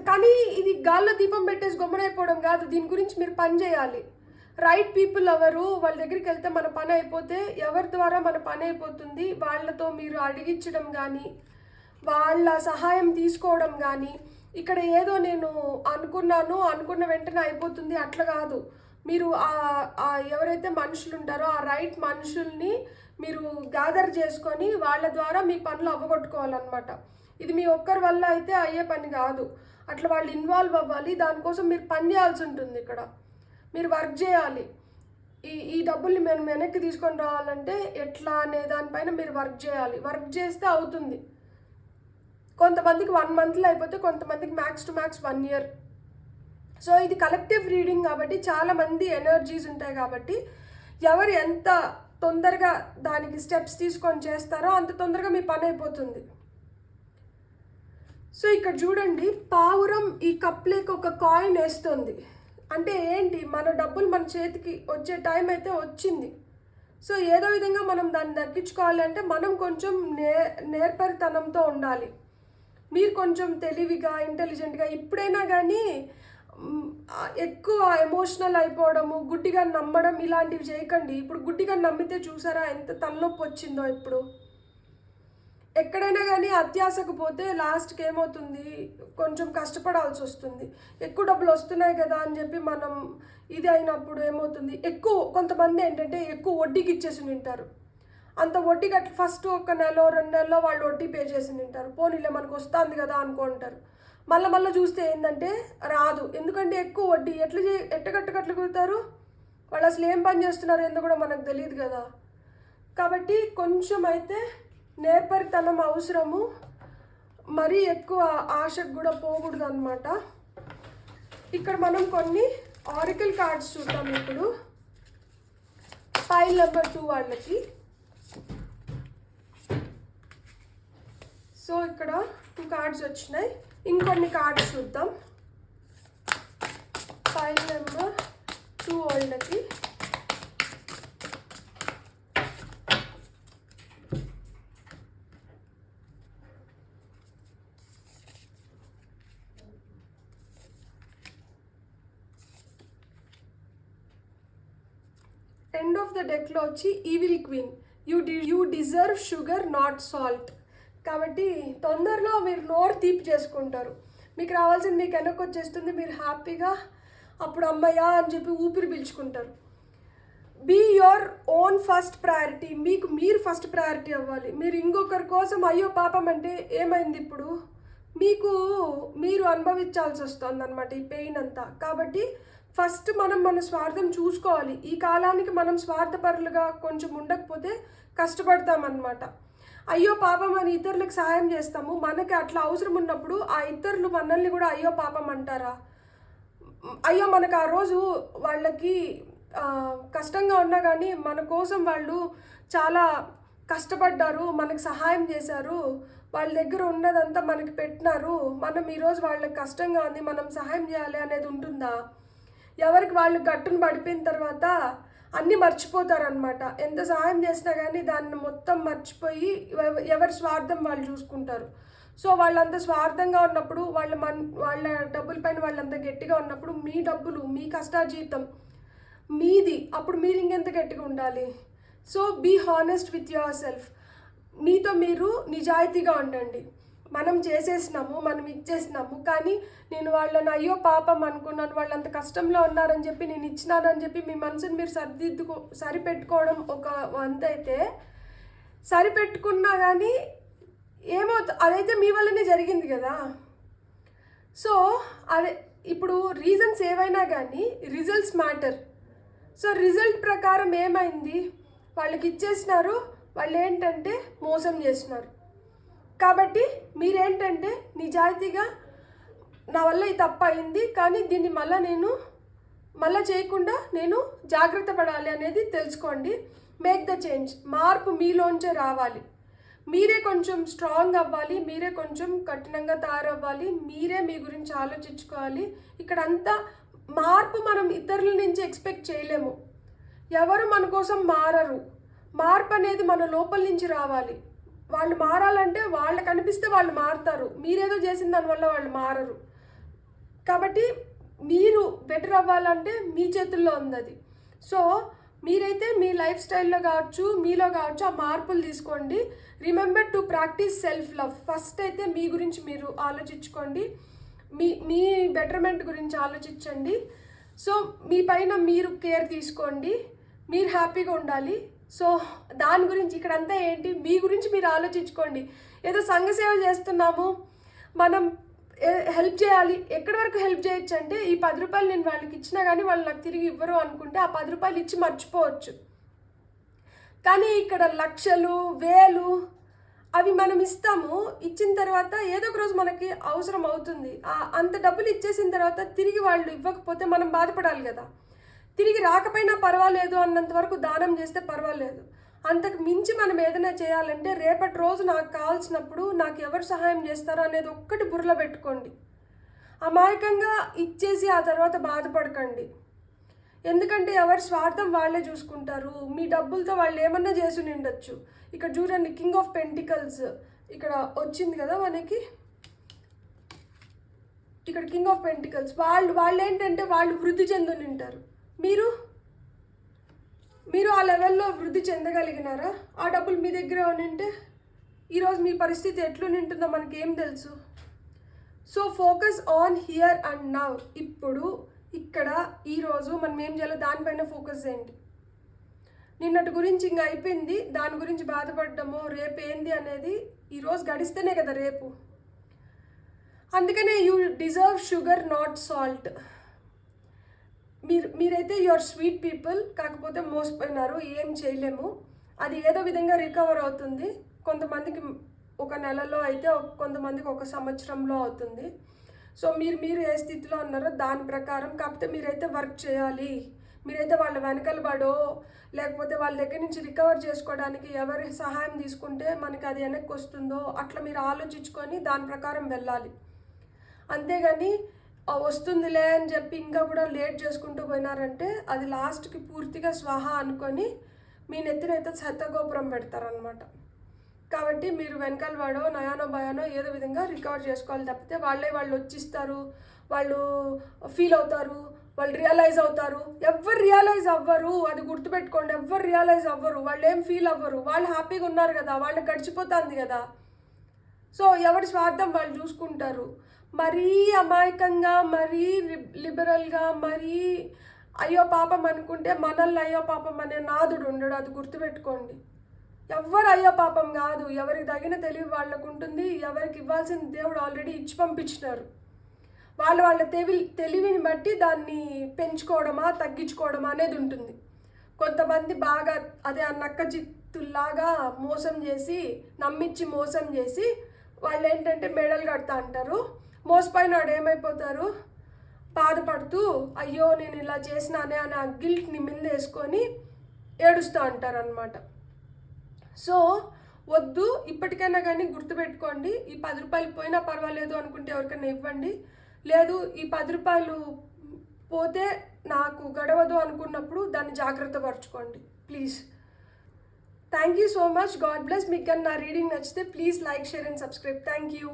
కానీ ఇది గాల్లో దీపం పెట్టేసి గమ్మునైపోవడం కాదు. దీని గురించి మీరు పని చేయాలి. రైట్ పీపుల్ ఎవరు, వాళ్ళ దగ్గరికి వెళ్తే మన పని అయిపోతే, ఎవరి ద్వారా మన పని అయిపోతుంది, వాళ్ళతో మీరు అడిగించడం కానీ వాళ్ళ సహాయం తీసుకోవడం కానీ, ఇక్కడ ఏదో నేను అనుకున్న వెంటనే అయిపోతుంది అట్లా కాదు. మీరు ఎవరైతే మనుషులు ఉంటారో ఆ రైట్ మనుషుల్ని మీరు గ్యాదర్ చేసుకొని వాళ్ళ ద్వారా మీ పనులు అవ్వగొట్టుకోవాలన్నమాట. ఇది మీ ఒక్కరి వల్ల అయితే అయ్యే పని కాదు. అట్లా వాళ్ళు ఇన్వాల్వ్ అవ్వాలి. దానికోసం మీరు పని చేయాల్సి ఉంటుంది. ఇక్కడ మీరు వర్క్ చేయాలి. ఈ డబ్బుల్ని మేము వెనక్కి తీసుకొని రావాలంటే ఎట్లా అనే దానిపైన మీరు వర్క్ చేయాలి. వర్క్ చేస్తే అవుతుంది. కొంతమందికి 1 monthలో అయిపోతే, కొంతమందికి max to max 1 year. So ఇది కలెక్టివ్ రీడింగ్ కాబట్టి చాలామంది ఎనర్జీస్ ఉంటాయి కాబట్టి ఎవరు ఎంత తొందరగా దానికి స్టెప్స్ తీసుకొని చేస్తారో అంత తొందరగా మీ పని అయిపోతుంది. సో ఇక్కడ చూడండి, పావురం ఈ కప్లేకి ఒక కాయిన్ వేస్తుంది. అంటే ఏంటి, మన డబ్బులు మన చేతికి వచ్చే టైం అయితే వచ్చింది. సో ఏదో విధంగా మనం దాన్ని దక్కించుకోవాలి అంటే మనం కొంచెం నేర్పరితనంతో ఉండాలి. మీరు కొంచెం తెలివిగా, ఇంటెలిజెంట్గా, ఇప్పుడైనా కానీ ఎక్కువ ఎమోషనల్ అయిపోవడము, గుడ్డిగా నమ్మడం ఇలాంటివి చేయకండి. ఇప్పుడు గుడ్డిగా నమ్మితే చూసారా ఎంత తలనొప్పి వచ్చిందో. ఇప్పుడు ఎక్కడైనా కానీ అత్యాశకు పోతే లాస్ట్కి ఏమవుతుంది, కొంచెం కష్టపడాల్సి వస్తుంది. ఎక్కువ డబ్బులు వస్తున్నాయి కదా అని చెప్పి మనం ఇది అయినప్పుడు ఏమవుతుంది, కొంతమంది ఏంటంటే ఎక్కువ వడ్డీకి ఇచ్చేసి తింటారు. అంత వడ్డీ కట్టి ఫస్ట్ 1 నెల 2 నెలలో వాళ్ళు వడ్డీ పే చేసి తింటారు. పోనీలే మనకు వస్తుంది కదా అనుకుంటారు. మళ్ళీ చూస్తే ఏంటంటే రాదు. ఎందుకంటే ఎక్కువ వడ్డీ ఎట్టగట్టుకట్లు కుడతారు. వాళ్ళు అసలు ఏం పని చేస్తున్నారు ఏందో కూడా మనకు తెలియదు కదా. కాబట్టి కొంచెం అయితే నేర్పరితనం అవసరము, మరీ ఎక్కువ ఆశకు కూడా పోకూడదు అనమాట. ఇక్కడ మనం కొన్ని ఆరికల్ కార్డ్స్ చూద్దాం ఇప్పుడు పైల్ నెంబర్ 2 వాళ్ళకి. సో ఇక్కడ 2 కార్డ్స్ వచ్చినాయి. ఇంకొన్ని కార్డ్స్ చూద్దాం పైల్ నెంబర్ 2 వాళ్ళకి. ఎండ్ ఆఫ్ ద డెక్లో వచ్చి evil queen, you deserve sugar not salt. కాబట్టి తొందరలో మీరు నోరు తీపి చేసుకుంటారు, మీకు రావాల్సింది మీకు వెనక్కి వచ్చేస్తుంది, మీరు హ్యాపీగా అప్పుడు అమ్మయ్యా అని చెప్పి ఊపిరి పీల్చుకుంటారు. Be your own first priority, మీకు మీరు ఫస్ట్ ప్రయారిటీ అవ్వాలి. మీరు ఇంకొకరి కోసం అయ్యో పాపం అంటే ఏమైంది, ఇప్పుడు మీకు మీరు అనుభవించాల్సి వస్తుంది అనమాట ఈ పెయిన్ అంతా. కాబట్టి ఫస్ట్ మనం మన స్వార్థం చూసుకోవాలి. ఈ కాలానికి మనం స్వార్థపరులుగా కొంచెం ఉండకపోతే కష్టపడతామన్నమాట. అయ్యో పాపం అని ఇతరులకు సహాయం చేస్తాము, మనకి అట్లా అవసరం ఉన్నప్పుడు ఆ ఇతరులు మనల్ని కూడా అయ్యో పాపం అంటారా? అయ్యో మనకు ఆ రోజు వాళ్ళకి కష్టంగా ఉన్నా కానీ మన కోసం వాళ్ళు చాలా కష్టపడ్డారు, మనకు సహాయం చేశారు, వాళ్ళ దగ్గర ఉన్నదంతా మనకి పెట్టినారు, మనం ఈరోజు వాళ్ళకి కష్టంగా ఉంది మనం సహాయం చేయాలి అనేది ఉంటుందా? ఎవరికి వాళ్ళు గట్టును పడిపోయిన తర్వాత అన్నీ మర్చిపోతారనమాట. ఎంత సహాయం చేసినా కానీ దాన్ని మొత్తం మర్చిపోయి ఎవరి స్వార్థం వాళ్ళు చూసుకుంటారు. సో వాళ్ళంత స్వార్థంగా ఉన్నప్పుడు వాళ్ళ డబ్బుల పైన వాళ్ళంత గట్టిగా ఉన్నప్పుడు మీ డబ్బులు మీ కష్టాజీతం మీది, అప్పుడు మీరు ఇంకెంత గట్టిగా ఉండాలి. So be honest with yourself, మీతో మీరు నిజాయితీగా ఉండండి. మనం చేసేసినాము, మనం ఇచ్చేసినాము, కానీ నేను వాళ్ళని అయ్యో పాపం అనుకున్నాను, వాళ్ళు అంత కష్టంలో ఉన్నారని చెప్పి నేను ఇచ్చినానని చెప్పి మీ మనసుని మీరు సరిపెట్టుకోవడం ఒక వంత అయితే, సరిపెట్టుకున్నా కానీ ఏమవుతుంది, అదైతే మీ వల్లనే జరిగింది కదా. సో అదే ఇప్పుడు రీజన్స్ ఏవైనా కానీ రిజల్ట్స్ మ్యాటర్. సో రిజల్ట్ ప్రకారం ఏమైంది, వాళ్ళకి ఇచ్చేసినారు, వాళ్ళు ఏంటంటే మోసం చేసినారు. కాబట్టి మీరేంటంటే నిజాయితీగా నా వల్ల ఈ తప్పు అయింది, కానీ దీన్ని మళ్ళీ చేయకుండా నేను జాగ్రత్త పడాలి అనేది తెలుసుకోండి. మేక్ ద చేంజ్, మార్పు మీలోంచే రావాలి. మీరే కొంచెం స్ట్రాంగ్ అవ్వాలి, మీరే కొంచెం కఠినంగా తయారవ్వాలి, మీరే మీ గురించి ఆలోచించుకోవాలి. ఇక్కడంతా మార్పు మనం ఇతరుల నుంచి ఎక్స్పెక్ట్ చేయలేము, ఎవరు మన కోసం మారరు. మార్పు అనేది మన లోపల నుంచి రావాలి. వాళ్ళు మారాలంటే వాళ్ళకి అనిపిస్తే వాళ్ళు మారుతారు, మీరేదో చేసిన దానివల్ల వాళ్ళు మారరు. కాబట్టి మీరు బెటర్ అవ్వాలంటే మీ చేతుల్లో ఉంది అది. సో మీరైతే మీ లైఫ్ స్టైల్లో కావచ్చు, మీలో కావచ్చు, ఆ మార్పులు తీసుకోండి. Remember to practice self love. First అయితే మీ గురించి మీరు ఆలోచించుకోండి, మీ బెటర్మెంట్ గురించి ఆలోచించండి. సో మీ పైన మీరు కేర్ తీసుకోండి, మీరు హ్యాపీగా ఉండాలి. సో దాని గురించి ఇక్కడంతా ఏంటి, మీ గురించి మీరు ఆలోచించుకోండి. ఏదో సంఘ సేవ చేస్తున్నాము, మనం హెల్ప్ చేయాలి, ఎక్కడి వరకు హెల్ప్ చేయొచ్చు అంటే ఈ 10 రూపాయలు నేను వాళ్ళకి ఇచ్చినా కానీ వాళ్ళు నాకు తిరిగి ఇవ్వరు అనుకుంటే ఆ 10 రూపాయలు ఇచ్చి మర్చిపోవచ్చు. కానీ ఇక్కడ లక్షలు వేలు అవి మనం ఇస్తాము, ఇచ్చిన తర్వాత ఏదో ఒక రోజు మనకి అవసరం అవుతుంది. అంత డబ్బులు ఇచ్చేసిన తర్వాత తిరిగి వాళ్ళు ఇవ్వకపోతే మనం బాధపడాలి కదా. తిరిగి రాకపోయినా పర్వాలేదు అన్నంత వరకు దానం చేస్తే పర్వాలేదు. అంతకు మించి మనం ఏదైనా చేయాలంటే రేపటి రోజు నాకు కావాల్సినప్పుడు నాకు ఎవరు సహాయం చేస్తారో అనేది ఒక్కటి బుర్రలో పెట్టుకోండి. అమాయకంగా ఇచ్చేసి ఆ తర్వాత బాధపడకండి. ఎందుకంటే ఎవరి స్వార్థం వాళ్ళే చూసుకుంటారు. మీ డబ్బులతో వాళ్ళు ఏమన్నా చేసి ఉండొచ్చు. ఇక్కడ చూడండి, కింగ్ ఆఫ్ పెంటికల్స్ ఇక్కడ వచ్చింది కదా మనకి. ఇక్కడ కింగ్ ఆఫ్ పెంటికల్స్ వాళ్ళు ఏంటంటే వాళ్ళు వృద్ధి చెందుని ఉంటారు. మీరు ఆ లెవెల్లో వృద్ధి చెందగలిగినారా? ఆ డబ్బులు మీ దగ్గర ఉంటే ఈరోజు మీ పరిస్థితి ఎట్లుంటుందో మనకి ఏం తెలుసు. So focus on here and now. ఇప్పుడు ఇక్కడ ఈరోజు మనం ఏం చేయాలో దానిపైన ఫోకస్ చేయండి. నిన్నటి గురించి ఇంకా అయిపోయింది, దాని గురించి బాధపడ్డము రేపు ఏంది అనేది ఈరోజు గడిస్తేనే కదా రేపు. అందుకనే you deserve sugar not salt. మీరైతే యువర్ స్వీట్ పీపుల్, కాకపోతే మోసపోయినారు, ఏం చేయలేము. అది ఏదో విధంగా రికవర్ అవుతుంది. కొంతమందికి ఒక నెలలో అయితే, కొంతమందికి ఒక సంవత్సరంలో అవుతుంది. సో మీరు ఏ స్థితిలో ఉన్నారో దాని ప్రకారం, కాకపోతే మీరైతే వర్క్ చేయాలి. మీరైతే వాళ్ళ వెనకల పడో లేకపోతే వాళ్ళ దగ్గర నుంచి రికవర్ చేసుకోవడానికి ఎవరి సహాయం తీసుకుంటే మనకి అది వెనక్కి వస్తుందో అట్లా మీరు ఆలోచించుకొని దాని ప్రకారం వెళ్ళాలి. అంతేగాని వస్తుందిలే అని చెప్పి ఇంకా కూడా లేట్ చేసుకుంటూ పోయినారంటే అది లాస్ట్కి పూర్తిగా స్వాహా అనుకొని మీ నెత్తినైతే చెత్తగోపురం పెడతారనమాట. కాబట్టి మీరు వెనకాల వాడో నయానో భయానో ఏదో విధంగా రికవర్ చేసుకోవాలి తప్పితే వాళ్ళు వచ్చిస్తారు, వాళ్ళు ఫీల్ అవుతారు, వాళ్ళు రియలైజ్ అవుతారు. ఎవ్వరు రియలైజ్ అవ్వరు, అది గుర్తుపెట్టుకోండి. ఎవ్వరు రియలైజ్ అవ్వరు, వాళ్ళు ఏం ఫీల్ అవ్వరు. వాళ్ళు హ్యాపీగా ఉన్నారు కదా, వాళ్ళకి గడిచిపోతుంది కదా. సో ఎవరి స్వార్థం వాళ్ళు చూసుకుంటారు. మరీ అమాయకంగా, మరీ లిబరల్గా, మరీ అయ్యో పాపం అనుకుంటే మనల్ని అయ్యో పాపం అనే నాదుడు ఉండడు. అది గుర్తుపెట్టుకోండి. ఎవ్వరు అయ్యో పాపం కాదు. ఎవరికి తగిన తెలివి వాళ్ళకు ఉంటుంది. ఎవరికి ఇవ్వాల్సిన దేవుడు ఆల్రెడీ ఇచ్చి పంపించినారు. వాళ్ళ తెలివిని బట్టి దాన్ని పెంచుకోవడమా తగ్గించుకోవడమా అనేది ఉంటుంది. కొంతమంది బాగా అదే ఆ నక్క జిత్తుల్లాగా మోసం చేసి, నమ్మించి మోసం చేసి వాళ్ళు ఏంటంటే మెడలు కడతా అంటారు. మోసపోయిన వాడు ఏమైపోతారు, బాధపడుతూ అయ్యో నేను ఇలా చేసినానే అని ఆ గిల్ట్ని మీద వేసుకొని ఏడుస్తూ అంటారు అనమాట. సో వద్దు. ఇప్పటికైనా కానీ గుర్తుపెట్టుకోండి. ఈ 10 రూపాయలు పోయినా పర్వాలేదు అనుకుంటే ఎవరికైనా ఇవ్వండి. లేదు ఈ 10 రూపాయలు పోతే నాకు గడవదు అనుకున్నప్పుడు దాన్ని జాగ్రత్త పరచుకోండి please. Thank you so much. God bless. మీకు కానీ నా రీడింగ్ నచ్చితే please like, share and subscribe. Thank you.